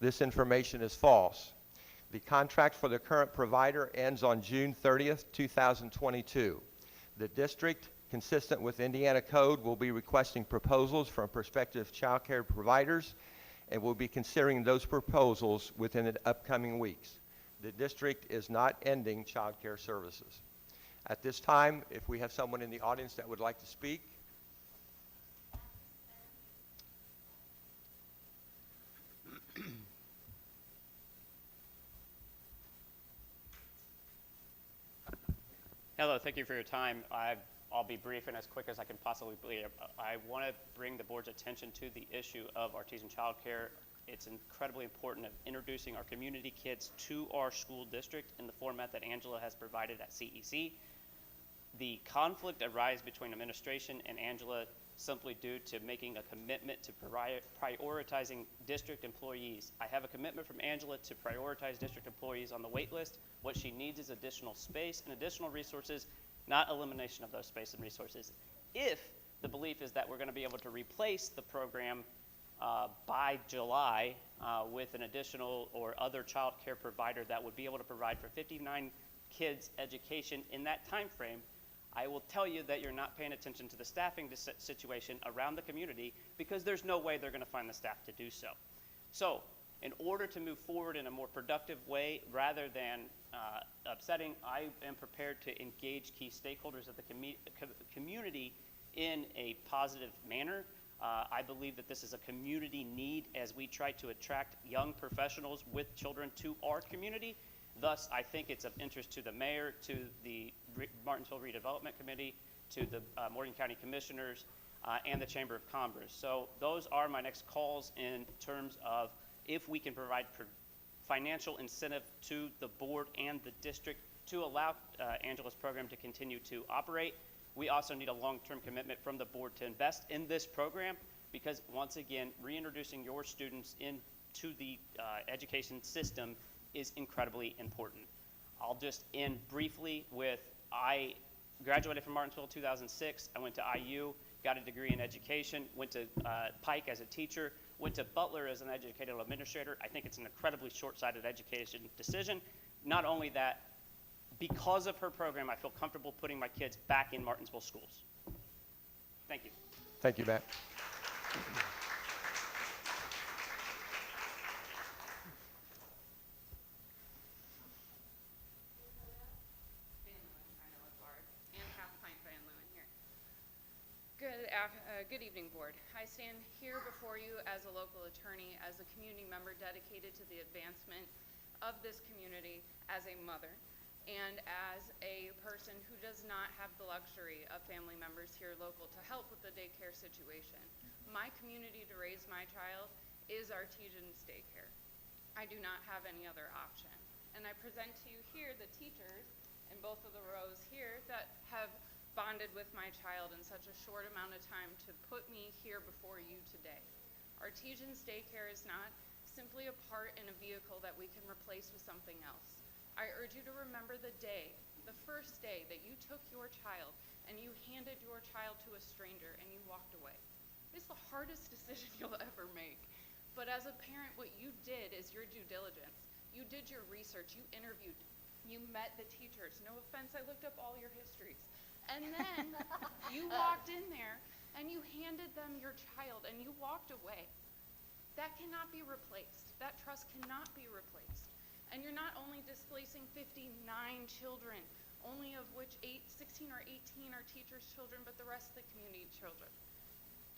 A: This information is false. The contract for the current provider ends on June 30th, 2022. The district, consistent with Indiana Code, will be requesting proposals from prospective child care providers, and will be considering those proposals within the upcoming weeks. The district is not ending child care services. At this time, if we have someone in the audience that would like to speak.
Q: Hello, thank you for your time. I'll be brief and as quick as I can possibly be. I want to bring the board's attention to the issue of artisan childcare. It's incredibly important of introducing our community kids to our school district in the format that Angela has provided at CEC. The conflict arises between administration and Angela simply due to making a commitment to prioritizing district employees. I have a commitment from Angela to prioritize district employees on the wait list. What she needs is additional space and additional resources, not elimination of those space and resources. If the belief is that we're going to be able to replace the program by July with an additional or other child care provider that would be able to provide for 59 kids education in that time frame, I will tell you that you're not paying attention to the staffing situation around the community, because there's no way they're going to find the staff to do so. So in order to move forward in a more productive way rather than upsetting, I am prepared to engage key stakeholders of the community in a positive manner. I believe that this is a community need as we try to attract young professionals with children to our community. Thus, I think it's of interest to the mayor, to the Martinsville Redevelopment Committee, to the Morgan County Commissioners, and the Chamber of Commerce. So those are my next calls in terms of if we can provide financial incentive to the board and the district to allow Angela's program to continue to operate. We also need a long-term commitment from the board to invest in this program, because once again, reintroducing your students into the education system is incredibly important. I'll just end briefly with, I graduated from Martinsville in 2006. I went to IU, got a degree in education, went to Pike as a teacher, went to Butler as an educational administrator. I think it's an incredibly short-sighted education decision. Not only that, because of her program, I feel comfortable putting my kids back in Martinsville schools. Thank you.
A: Thank you, Matt.
R: Good evening, Board. I stand here before you as a local attorney, as a community member dedicated to the advancement of this community, as a mother, and as a person who does not have the luxury of family members here local to help with the daycare situation. My community to raise my child is Artesian's daycare. I do not have any other option. And I present to you here the teachers in both of the rows here that have bonded with my child in such a short amount of time to put me here before you today. Artesian's daycare is not simply a part in a vehicle that we can replace with something else. I urge you to remember the day, the first day that you took your child and you handed your child to a stranger and you walked away. It's the hardest decision you'll ever make. But as a parent, what you did is your due diligence. You did your research, you interviewed, you met the teachers. No offense, I looked up all your histories. And then you walked in there and you handed them your child and you walked away. That cannot be replaced. That trust cannot be replaced. And you're not only displacing 59 children, only of which 16 or 18 are teachers' children, but the rest of the community children.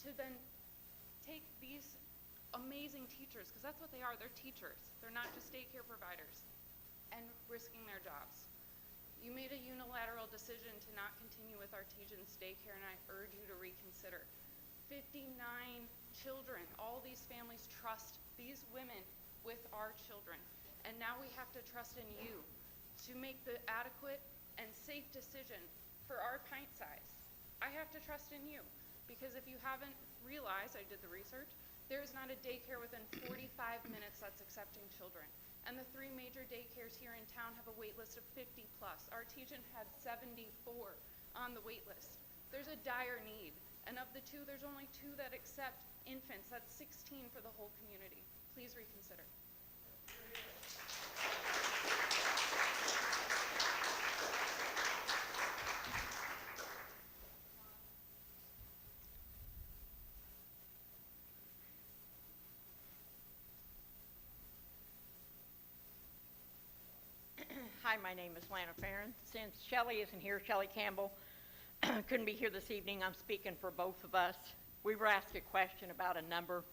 R: To then take these amazing teachers, because that's what they are, they're teachers. They're not just daycare providers, and risking their jobs. You made a unilateral decision to not continue with Artesian's daycare, and I urge you to reconsider. 59 children, all these families trust these women with our children, and now we have to trust in you to make the adequate and safe decision for our pint size. I have to trust in you, because if you haven't realized, I did the research, there is not a daycare within 45 minutes that's accepting children. and the 3 major daycares here in town have a wait list of 50 plus. Artesian had 74 on the wait list. There's a dire need, and of the 2, there's only 2 that accept infants. That's 16 for the whole community. Please reconsider.
S: Hi, my name is Lana Farron. Since Shelley isn't here, Shelley Campbell couldn't be here this evening, I'm speaking for both of us. We were asked a question about a number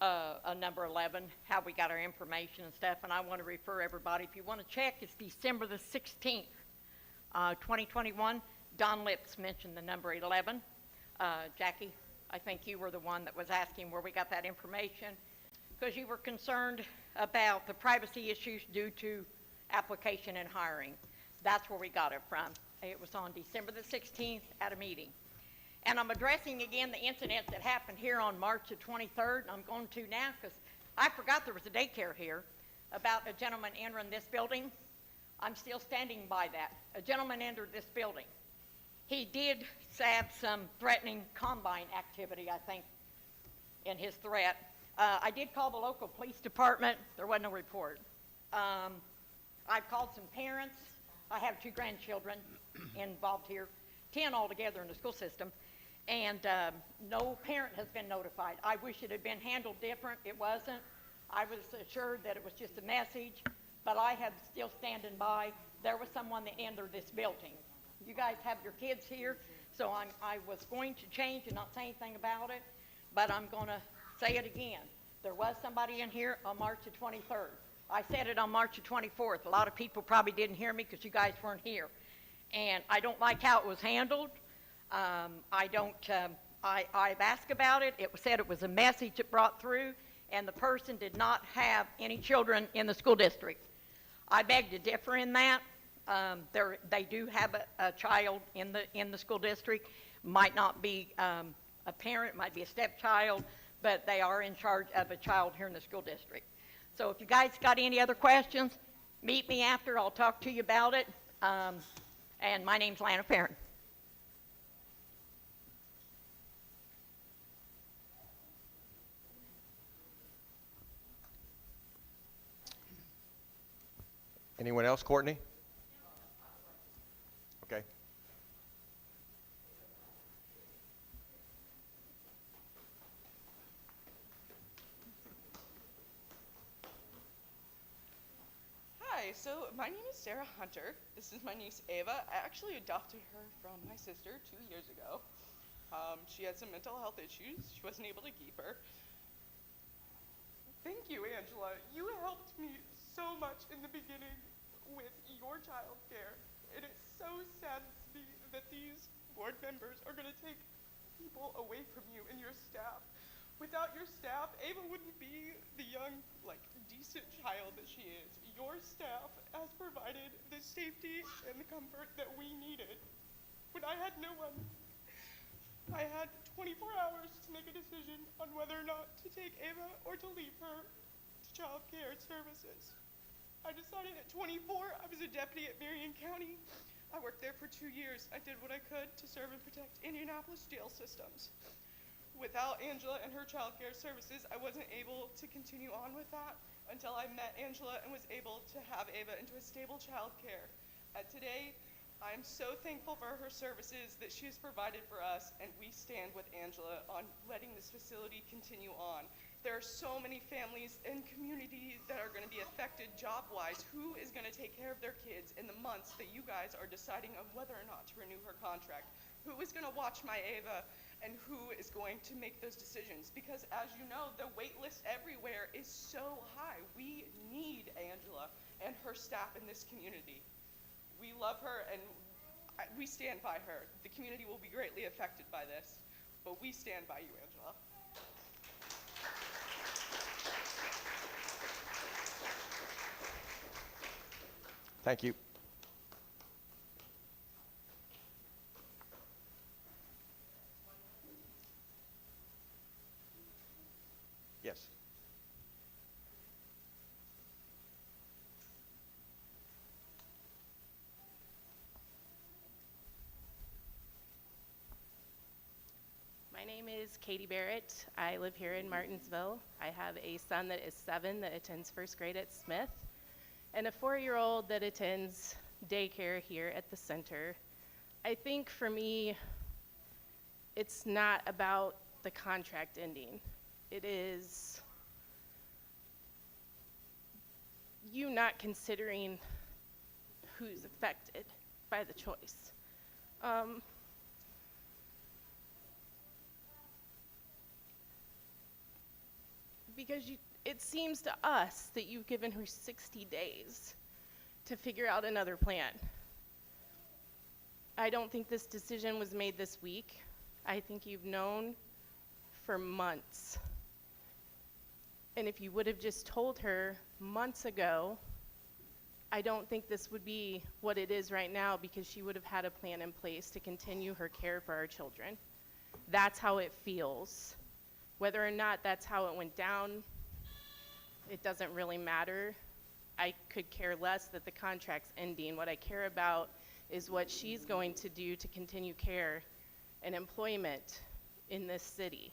S: 11, how we got our information and stuff, and I want to refer everybody, if you want to check, it's December the 16th, 2021. Don Lips mentioned the number 11. Jackie, I think you were the one that was asking where we got that information, because you were concerned about the privacy issues due to application and hiring. That's where we got it from. It was on December the 16th at a meeting. And I'm addressing again the incident that happened here on March the 23rd, and I'm going to now because I forgot there was a daycare here about a gentleman entering this building. I'm still standing by that. A gentleman entered this building. He did have some threatening combine activity, I think, in his threat. I did call the local police department. There wasn't no report. I've called some parents. I have 2 grandchildren involved here, 10 altogether in the school system, and no parent has been notified. I wish it had been handled different. It wasn't. I was assured that it was just a message, but I have still standing by. There was someone that entered this building. You guys have your kids here, so I was going to change and not say anything about it, but I'm going to say it again. There was somebody in here on March the 23rd. I said it on March the 24th. A lot of people probably didn't hear me because you guys weren't here. And I don't like how it was handled. I've asked about it. It was said it was a message it brought through, and the person did not have any children in the school district. I beg to differ in that. They do have a child in the school district. Might not be a parent, might be a stepchild, but they are in charge of a child here in the school district. So if you guys got any other questions, meet me after. I'll talk to you about it. And my name's Lana Farron.
A: Anyone else, Courtney? Okay.
T: Hi, so my name is Sarah Hunter. This is my niece Ava. I actually adopted her from my sister 2 years ago. She had some mental health issues. She wasn't able to keep her. Thank you, Angela. You helped me so much in the beginning with your child care. It is so sad to see that these board members are going to take people away from you and your staff. Without your staff, Ava wouldn't be the young, decent child that she is. Your staff has provided the safety and the comfort that we needed. When I had no one, I had 24 hours to make a decision on whether or not to take Ava or to leave her to child care services. I decided at 24, I was a deputy at Marion County. I worked there for 2 years. I did what I could to serve and protect Indianapolis jail systems. Without Angela and her child care services, I wasn't able to continue on with that until I met Angela and was able to have Ava into a stable child care. Today, I'm so thankful for her services that she has provided for us, and we stand with Angela on letting this facility continue on. There are so many families and communities that are going to be affected job-wise. Who is going to take care of their kids in the months that you guys are deciding on whether or not to renew her contract? Who is going to watch my Ava, and who is going to make those decisions? Because as you know, the wait list everywhere is so high. We need Angela and her staff in this community. We love her, and we stand by her. The community will be greatly affected by this, but we stand by you, Angela.
A: Thank you. Yes.
U: is Katie Barrett. I live here in Martinsville. I have a son that is 7 that attends first grade at Smith, and a 4-year-old that attends daycare here at the center. I think for me, it's not about the contract ending. It is you not considering who's affected by the choice. Because it seems to us that you've given her 60 days to figure out another plan. I don't think this decision was made this week. I think you've known for months. And if you would have just told her months ago, I don't think this would be what it is right now, because she would have had a plan in place to continue her care for our children. That's how it feels. Whether or not that's how it went down, it doesn't really matter. I could care less that the contract's ending. What I care about is what she's going to do to continue care and employment in this city.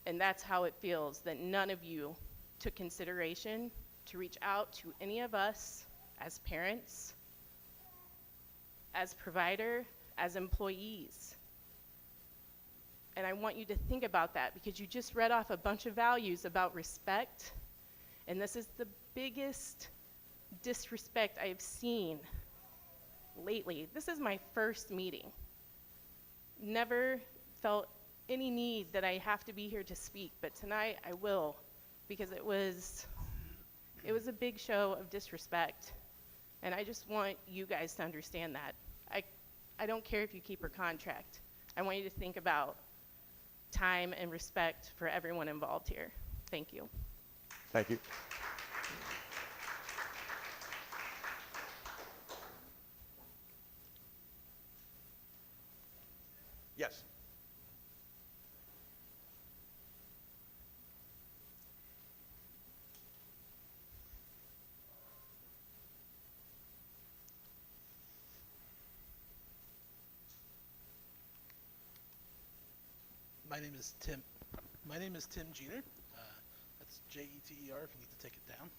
U: And that's how it feels, that none of you took consideration to reach out to any of us as parents, as provider, as employees. And I want you to think about that, because you just read off a bunch of values about respect, and this is the biggest disrespect I've seen lately. This is my first meeting. Never felt any need that I have to be here to speak, but tonight I will, because it was a big show of disrespect, and I just want you guys to understand that. I don't care if you keep her contract. I want you to think about time and respect for everyone involved here. Thank you.
A: Thank you. Yes.
V: My name is Tim. My name is Tim Jeter. That's Jeter if you need to take it down.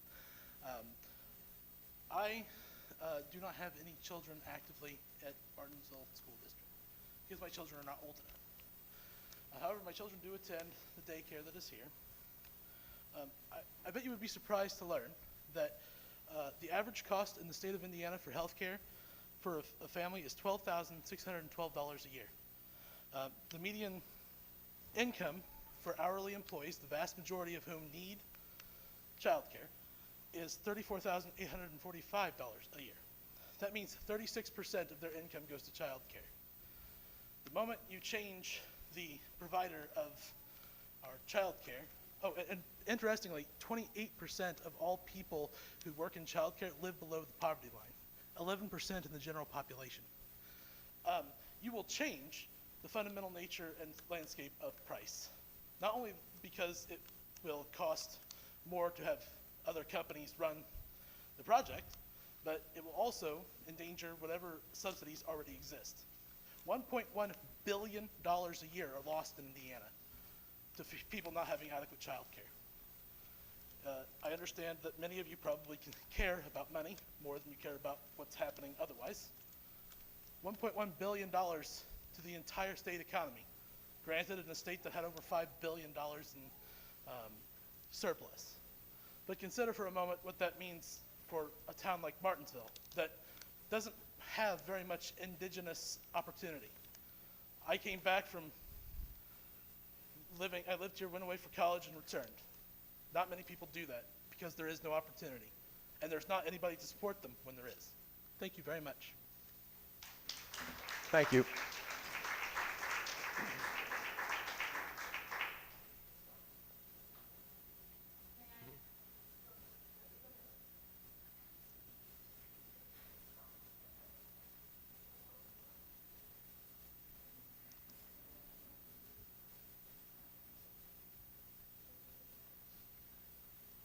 V: I do not have any children actively at Martinsville School District because my children are not old enough. However, my children do attend the daycare that is here. I bet you would be surprised to learn that the average cost in the state of Indiana for health care for a family is $12,612 a year. The median income for hourly employees, the vast majority of whom need child care, is $34,845 a year. That means 36% of their income goes to child care. The moment you change the provider of our child care, and interestingly, 28% of all people who work in child care live below the poverty line, 11% in the general population. You will change the fundamental nature and landscape of price. Not only because it will cost more to have other companies run the project, but it will also endanger whatever subsidies already exist. $1.1 billion a year are lost in Indiana to people not having adequate child care. I understand that many of you probably care about money more than you care about what's happening otherwise. $1.1 billion to the entire state economy, granted in a state that had over $5 billion in surplus. But consider for a moment what that means for a town like Martinsville that doesn't have very much indigenous opportunity. I came back from I lived here, went away for college, and returned. Not many people do that because there is no opportunity, and there's not anybody to support them when there is. Thank you very much.
A: Thank you.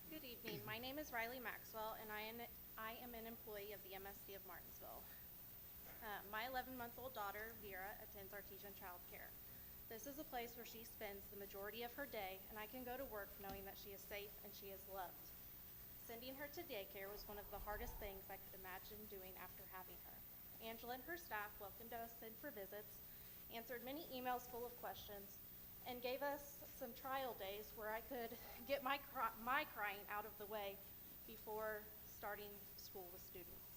W: Good evening. My name is Riley Maxwell, and I am an employee of the MSD of Martinsville. My 11-month-old daughter, Vera, attends Artesian Child Care.
H: This is a place where she spends the majority of her day, and I can go to work knowing that she is safe and she is loved. Sending her to daycare was one of the hardest things I could imagine doing after having her. Angela and her staff welcomed us in for visits, answered many emails full of questions, and gave us some trial days where I could get my crying out of the way before starting school with students.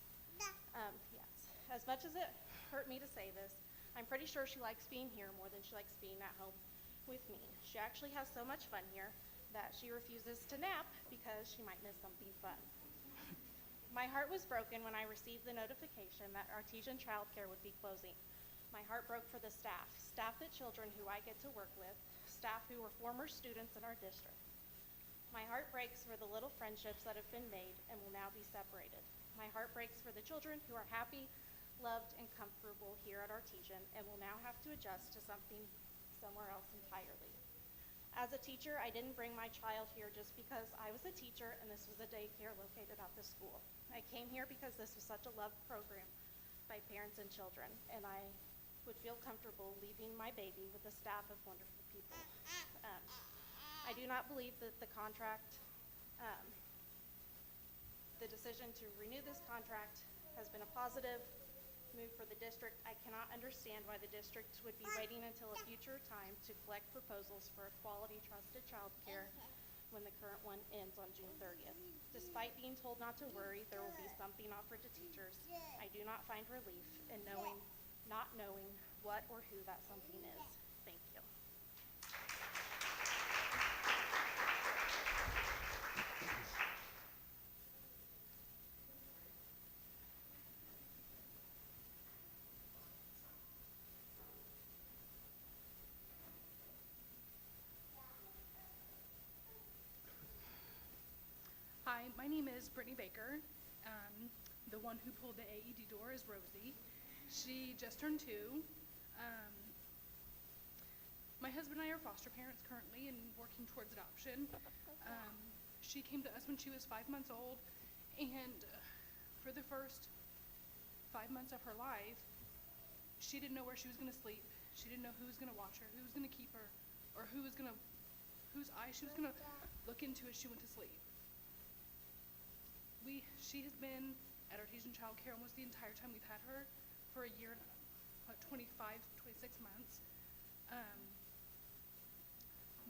H: Yes, as much as it hurt me to say this, I'm pretty sure she likes being here more than she likes being at home with me. She actually has so much fun here that she refuses to nap because she might miss something fun. My heart was broken when I received the notification that Artesian Childcare would be closing. My heart broke for the staff at children who I get to work with, staff who were former students in our district. My heart breaks for the little friendships that have been made and will now be separated. My heart breaks for the children who are happy, loved, and comfortable here at Artesian and will now have to adjust to something somewhere else entirely. As a teacher, I didn't bring my child here just because I was a teacher and this was a daycare located at the school. I came here because this was such a loved program by parents and children, and I would feel comfortable leaving my baby with a staff of wonderful people. I do not believe that the contract, the decision to renew this contract has been a positive move for the district. I cannot understand why the district would be waiting until a future time to collect proposals for a quality, trusted childcare when the current one ends on June 30th. Despite being told not to worry, there will be something offered to teachers. I do not find relief in not knowing what or who that something is. Thank you.
B: Hi, my name is Brittany Baker. The one who pulled the AED door is Rosie. She just turned 2. My husband and I are foster parents currently and working towards adoption. She came to us when she was 5 months old, and for the first 5 months of her life, she didn't know where she was going to sleep. She didn't know who was going to watch her, who was going to keep her, or whose eyes she was going to look into as she went to sleep. She has been at Artesian Child Care almost the entire time we've had her, for a year, 25, 26 months.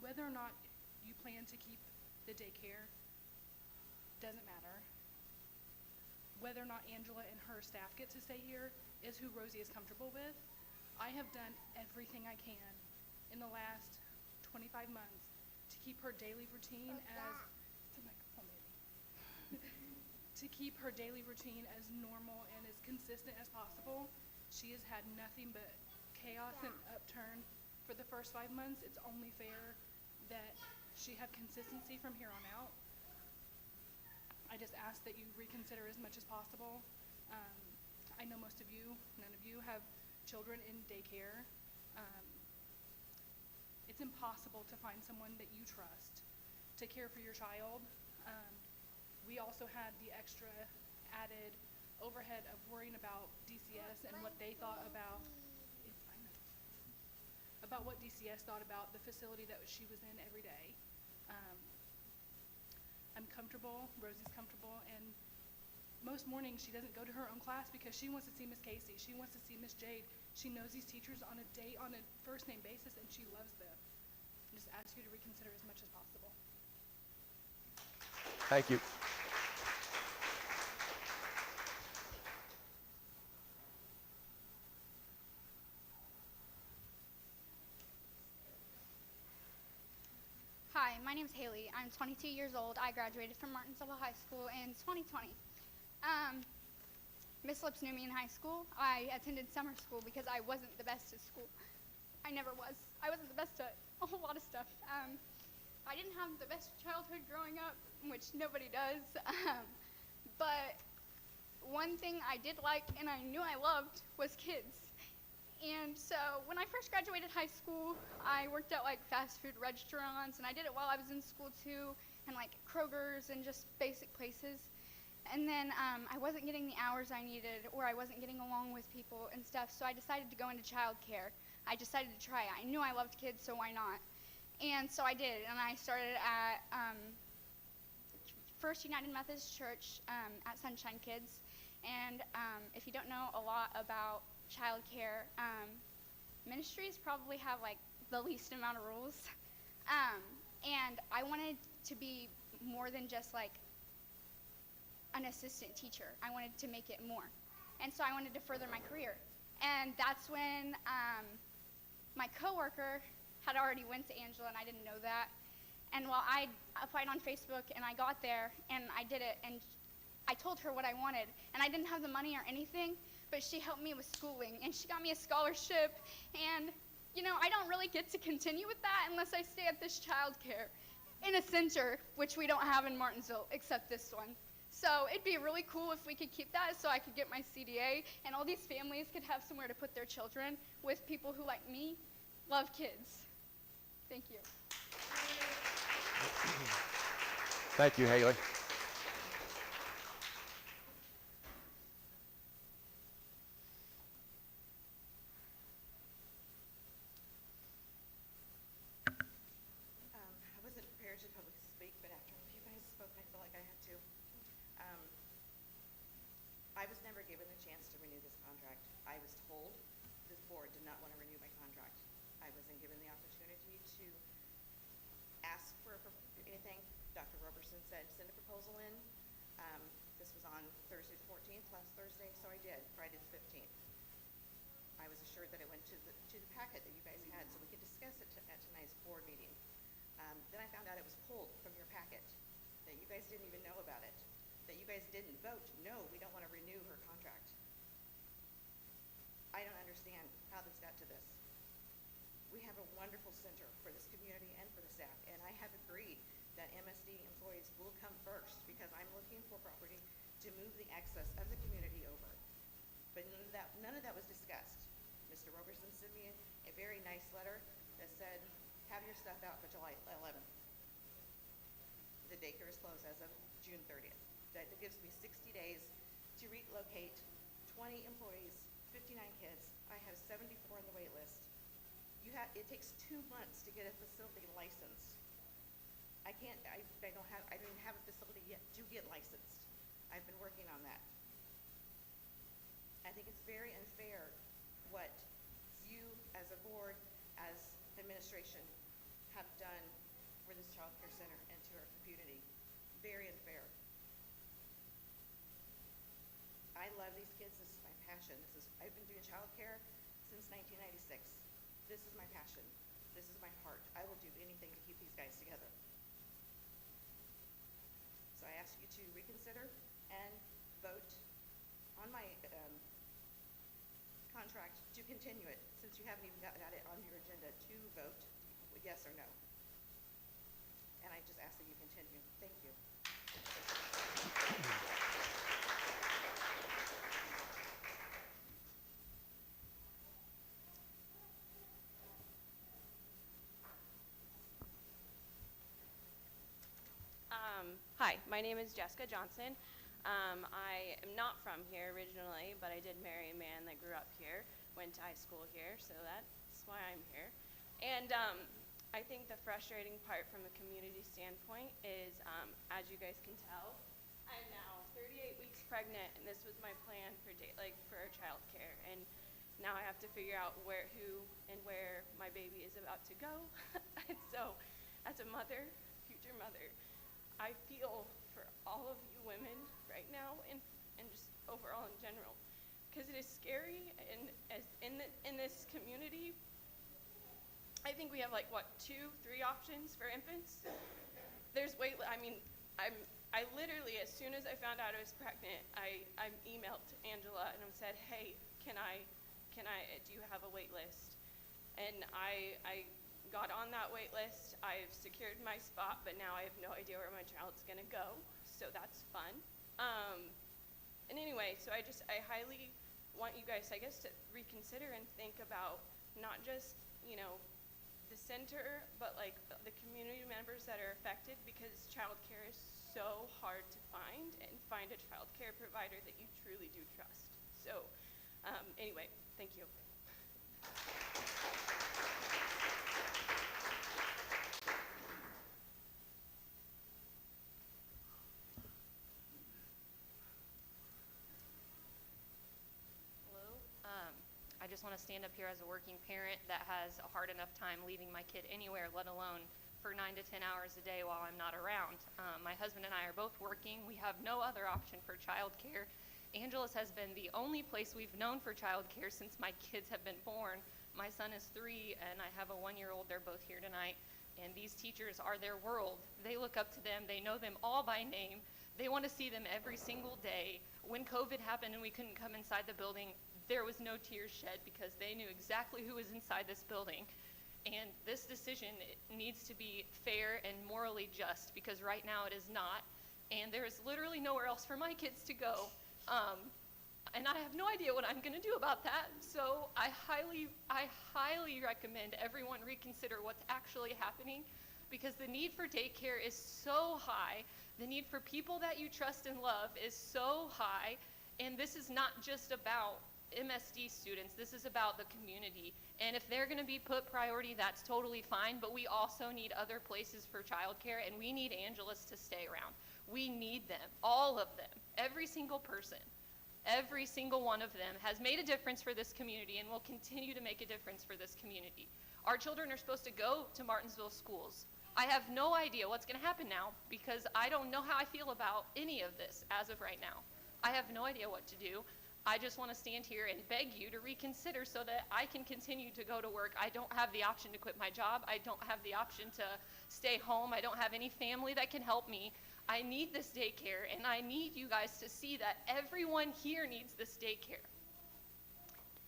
B: Whether or not you plan to keep the daycare doesn't matter. Whether or not Angela and her staff get to stay here is who Rosie is comfortable with. I have done everything I can in the last 25 months to keep her daily routine as normal and as consistent as possible. She has had nothing but chaos and upturn for the first 5 months. It's only fair that she have consistency from here on out. I just ask that you reconsider as much as possible. I know most of you, none of you, have children in daycare. It's impossible to find someone that you trust to care for your child. We also had the extra added overhead of worrying about DCS and what they thought about what DCS thought about the facility that she was in every day. I'm comfortable, Rosie's comfortable, and most mornings she doesn't go to her own class because she wants to see Miss Casey, she wants to see Miss Jade. She knows these teachers on a first name basis, and she loves them. I just ask you to reconsider as much as possible.
A: Thank you.
E: Hi, my name is Haley. I'm 22 years old. I graduated from Martinsville High School in 2020. Miss Lips knew me in high school. I attended summer school because I wasn't the best at school. I never was. I wasn't the best at a whole lot of stuff. I didn't have the best childhood growing up, which nobody does. But one thing I did like and I knew I loved was kids. And so when I first graduated high school, I worked at like fast food restaurants, and I did it while I was in school too, and like Kroger's and just basic places. And then I wasn't getting the hours I needed, or I wasn't getting along with people and stuff, so I decided to go into childcare. I decided to try it. I knew I loved kids, so why not? And so I did, and I started at First United Methodist Church at Sunshine Kids. And if you don't know a lot about childcare, ministries probably have like the least amount of rules. And I wanted to be more than just like an assistant teacher. I wanted to make it more. And so I wanted to further my career. And that's when my coworker had already went to Angela, and I didn't know that. And while I applied on Facebook and I got there and I did it, and I told her what I wanted, and I didn't have the money or anything, but she helped me with schooling, and she got me a scholarship. And you know, I don't really get to continue with that unless I stay at this childcare in a center, which we don't have in Martinsville except this one. So it'd be really cool if we could keep that, so I could get my CDA and all these families could have somewhere to put their children with people who, like me, love kids. Thank you.
A: Thank you, Haley.
C: I wasn't prepared to publicly speak, but after you guys spoke, I feel like I had to. I was never given a chance to renew this contract. I was told this board did not want to renew my contract. I wasn't given the opportunity to ask for anything. Dr. Roberson said, send a proposal in. This was on Thursday the 14th, last Thursday, so I did, Friday the 15th. I was assured that it went to the packet that you guys had so we could discuss it at tonight's board meeting. Then I found out it was pulled from your packet, that you guys didn't even know about it, that you guys didn't vote, no, we don't want to renew her contract. I don't understand how this got to this. We have a wonderful center for this community and for the staff, and I have agreed that MSD employees will come first because I'm looking for property to move the access of the community over. But none of that was discussed. Mr. Roberson sent me a very nice letter that said, have your stuff out for July 11th. The daycare is closed as of June 30th. That gives me 60 days to relocate 20 employees, 59 kids. I have 74 on the wait list. It takes 2 months to get a facility licensed. I don't even have a facility yet to get licensed. I've been working on that. I think it's very unfair what you as a board, as administration, have done for this child care center and to our community. Very unfair. I love these kids. This is my passion. I've been doing child care since 1996. This is my passion. This is my heart. I will do anything to keep these guys together. So I ask you to reconsider and vote on my contract to continue it, since you haven't even got it on your agenda to vote yes or no. And I just ask that you continue. Thank you.
R: Hi, my name is Jessica Johnson. I am not from here originally, but I did marry a man that grew up here, went to high school here, so that's why I'm here. And I think the frustrating part from a community standpoint is, as you guys can tell, I'm now 38 weeks pregnant, and this was my plan for our child care. And now I have to figure out who and where my baby is about to go. And so, as a mother, future mother, I feel for all of you women right now and just overall in general, because it is scary. And in this community, I think we have 2, 3 options for infants. There's I literally, as soon as I found out I was pregnant, I emailed Angela and I said, hey, do you have a wait list? And I got on that wait list. I've secured my spot, but now I have no idea where my child's gonna go, so that's fun. And anyway, so I highly want you guys, I guess, to reconsider and think about not just, the center, but the community members that are affected, because childcare is so hard to find a childcare provider that you truly do trust. So anyway, thank you.
D: just want to stand up here as a working parent that has a hard enough time leaving my kid anywhere, let alone for 9 to 10 hours a day while I'm not around. My husband and I are both working. We have no other option for childcare. Angeles has been the only place we've known for childcare since my kids have been born. My son is 3 and I have a 1-year-old. They're both here tonight. And these teachers are their world. They look up to them. They know them all by name. They want to see them every single day. When COVID happened and we couldn't come inside the building, there was no tears shed because they knew exactly who was inside this building. And this decision needs to be fair and morally just, because right now it is not. And there is literally nowhere else for my kids to go. And I have no idea what I'm going to do about that. So I highly recommend everyone reconsider what's actually happening, because the need for daycare is so high. The need for people that you trust and love is so high. And this is not just about MSD students. This is about the community. And if they're going to be put priority, that's totally fine. But we also need other places for childcare, and we need Angeles to stay around. We need them, all of them, every single person. Every single one of them has made a difference for this community and will continue to make a difference for this community. Our children are supposed to go to Martinsville schools. I have no idea what's going to happen now, because I don't know how I feel about any of this as of right now. I have no idea what to do. I just want to stand here and beg you to reconsider so that I can continue to go to work. I don't have the option to quit my job. I don't have the option to stay home. I don't have any family that can help me. I need this daycare, and I need you guys to see that everyone here needs this daycare.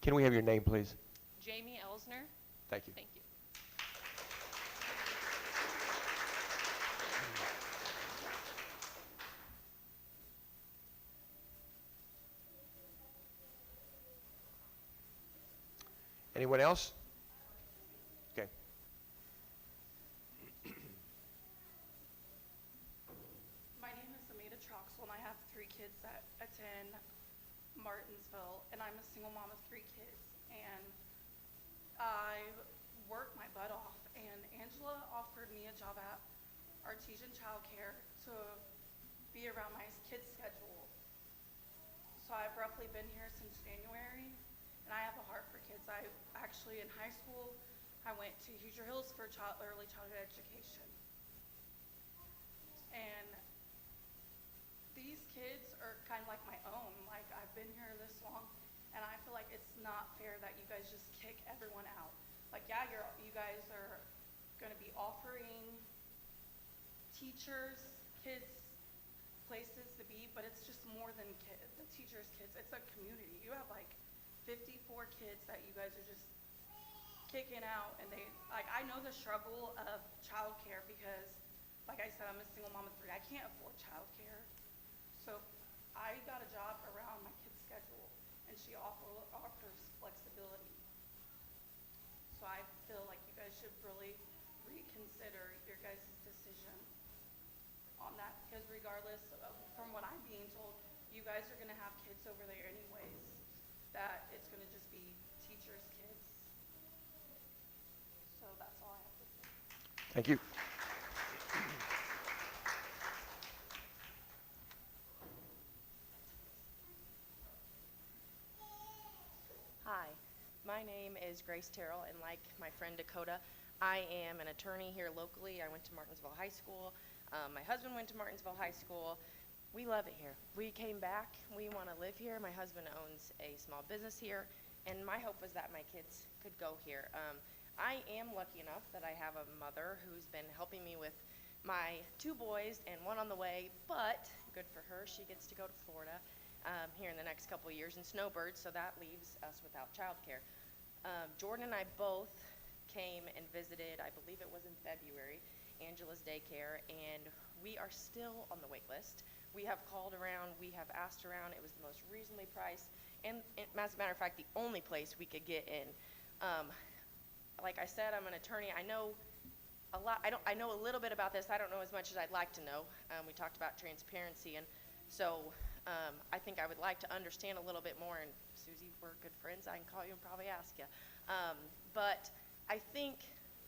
A: Can we have your name, please?
D: Jamie Elsner.
A: Thank you.
D: Thank you.
A: Anyone else? Okay.
F: My name is Amita Troxel, and I have 3 kids that attend Martinsville, and I'm a single mom of 3 kids. And I work my butt off, and Angela offered me a job at Artesian Childcare to be around my kids' schedule. So I've roughly been here since January, and I have a heart for kids. I actually, in high school, I went to Hoosier Hills for early childhood education. And these kids are kind of like my own. Like, I've been here this long, and I feel like it's not fair that you guys just kick everyone out. Like, yeah, you guys are going to be offering teachers, kids, places to be, but it's just more than the teachers' kids. It's a community. You have like 54 kids that you guys are just kicking out, and I know the struggle of childcare, because like I said, I'm a single mom of 3. I can't afford childcare. So I got a job around my kid's schedule, and she offers flexibility. So I feel like you guys should really reconsider your guys' decision on that, because regardless of, from what I'm being told, you guys are going to have kids over there anyways, that it's going to just be teachers' kids. So that's all I have to say.
A: Thank you.
G: Hi, my name is Grace Terrell, and like my friend Dakota, I am an attorney here locally. I went to Martinsville High School. My husband went to Martinsville High School. We love it here. We came back. We want to live here. My husband owns a small business here, and my hope was that my kids could go here. I am lucky enough that I have a mother who's been helping me with my 2 boys and 1 on the way, but good for her. She gets to go to Florida here in the next couple of years in snowbirds, so that leaves us without childcare. Jordan and I both came and visited, I believe it was in February, Angela's daycare, and we are still on the wait list. We have called around, we have asked around. It was the most reasonably priced, and as a matter of fact, the only place we could get in. Like I said, I'm an attorney. I know a lot. I know a little bit about this. I don't know as much as I'd like to know. We talked about transparency, and so I think I would like to understand a little bit more. And Susie, we're good friends. I can call you and probably ask you. But I think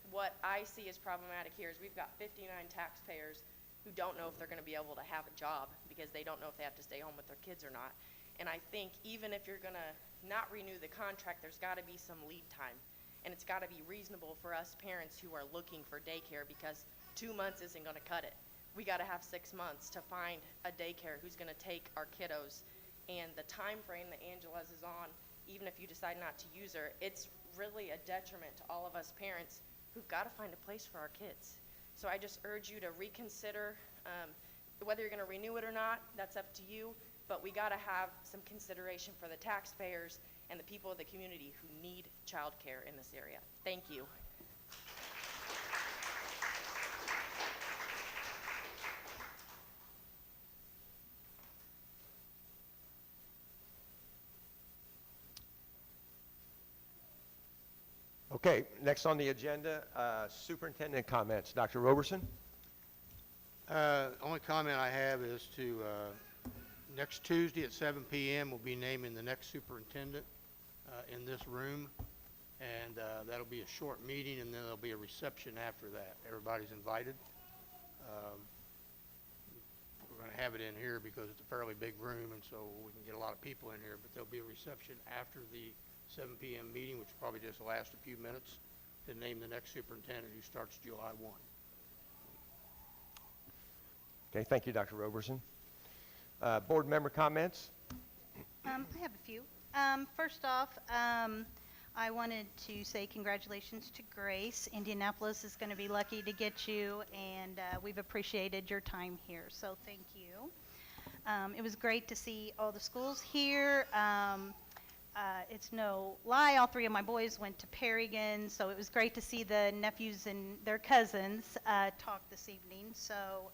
G: what I see as problematic here is we've got 59 taxpayers who don't know if they're going to be able to have a job because they don't know if they have to stay home with their kids or not. And I think even if you're going to not renew the contract, there's got to be some lead time. And it's got to be reasonable for us parents who are looking for daycare, because 2 months isn't going to cut it. We got to have 6 months to find a daycare who's going to take our kiddos. And the time frame that Angela's is on, even if you decide not to use her, it's really a detriment to all of us parents who've got to find a place for our kids. So I just urge you to reconsider whether you're going to renew it or not. That's up to you, but we got to have some consideration for the taxpayers and the people of the community who need childcare in this area. Thank you.
A: Okay, next on the agenda, superintendent comments. Dr. Roberson?
O: Only comment I have is to, next Tuesday at 7 p.m. we'll be naming the next superintendent in this room, and that'll be a short meeting, and then there'll be a reception after that. Everybody's invited. We're going to have it in here because it's a fairly big room, and so we can get a lot of people in here, but there'll be a reception after the 7 p.m. meeting, which will probably just last a few minutes, to name the next superintendent who starts July 1.
A: Okay, thank you, Dr. Roberson. Board member comments?
N: I have a few. First off, I wanted to say congratulations to Grace. Indianapolis is going to be lucky to get you, and we've appreciated your time here, so thank you. It was great to see all the schools here. It's no lie, all 3 of my boys went to Perrigan, so it was great to see the nephews and their cousins talk this evening. So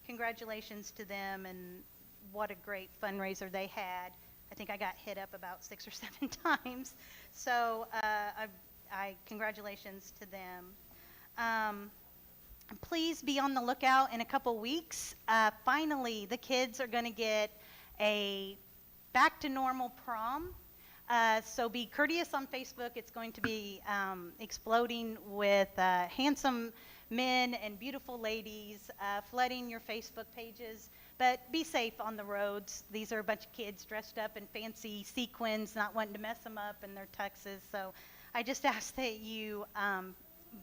N: congratulations to them, and what a great fundraiser they had. I think I got hit up about 6 or 7 times. So congratulations to them. Please be on the lookout in a couple weeks. Finally, the kids are going to get a back to normal prom. So be courteous on Facebook. It's going to be exploding with handsome men and beautiful ladies flooding your Facebook pages. But be safe on the roads. These are a bunch of kids dressed up in fancy sequins, not wanting to mess them up in their tuxes. So I just ask that you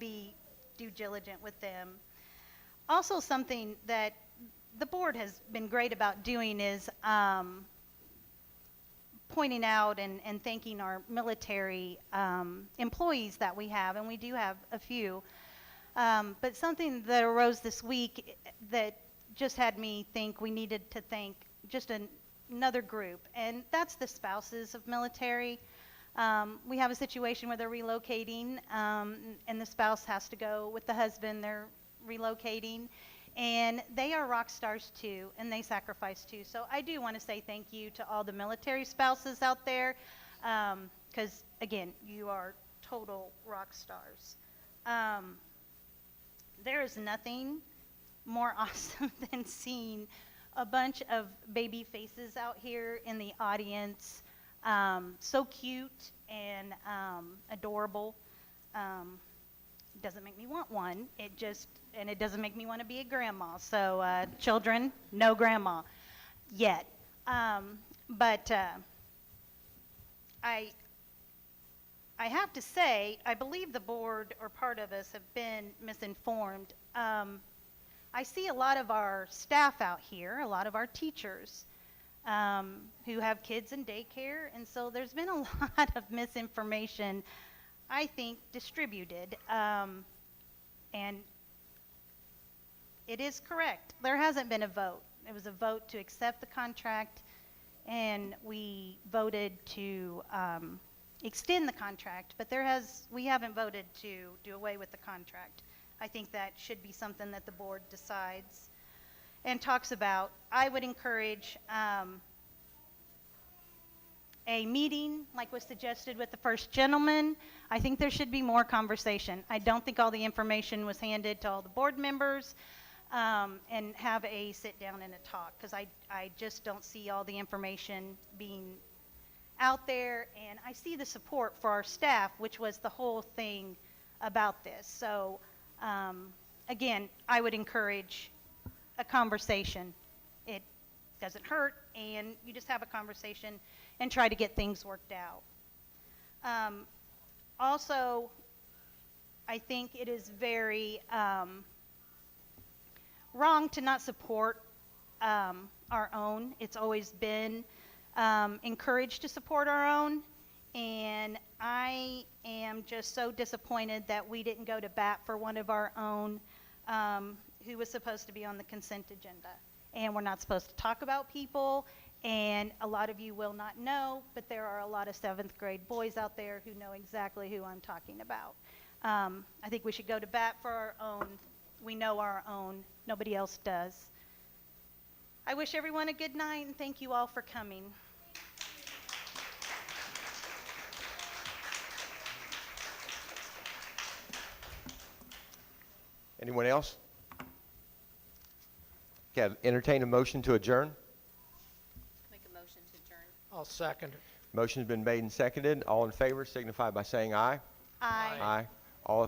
N: be due diligent with them. Also, something that the board has been great about doing is pointing out and thanking our military employees that we have, and we do have a few. But something that arose this week that just had me think we needed to thank just another group, and that's the spouses of military. We have a situation where they're relocating, and the spouse has to go with the husband. They're relocating, and they are rock stars too, and they sacrifice too. So I do want to say thank you to all the military spouses out there, because again, you are total rock stars. There is nothing more awesome than seeing a bunch of baby faces out here in the audience. So cute and adorable. Doesn't make me want one. It doesn't make me want to be a grandma. So children, no grandma yet. But I have to say, I believe the board or part of us have been misinformed. I see a lot of our staff out here, a lot of our teachers who have kids in daycare, and so there's been a lot of misinformation, I think, distributed, and it is correct. There hasn't been a vote. It was a vote to accept the contract, and we voted to extend the contract, but we haven't voted to do away with the contract. I think that should be something that the board decides and talks about. I would encourage a meeting like was suggested with the first gentleman. I think there should be more conversation. I don't think all the information was handed to all the board members, and have a sit down and a talk, because I just don't see all the information being out there, and I see the support for our staff, which was the whole thing about this. So again, I would encourage a conversation. It doesn't hurt, and you just have a conversation and try to get things worked out. Also, I think it is very wrong to not support our own. It's always been encouraged to support our own, and I am just so disappointed that we didn't go to bat for one of our own who was supposed to be on the consent agenda. And we're not supposed to talk about people, and a lot of you will not know, but there are a lot of 7th grade boys out there who know exactly who I'm talking about. I think we should go to bat for our own. We know our own. Nobody else does. I wish everyone a good night, and thank you all for coming.
A: Anyone else? Okay, entertain a motion to adjourn.
M: Make a motion to adjourn.
L: I'll second it.
A: Motion's been made and seconded. All in favor signify by saying aye.
N: Aye.
A: Aye.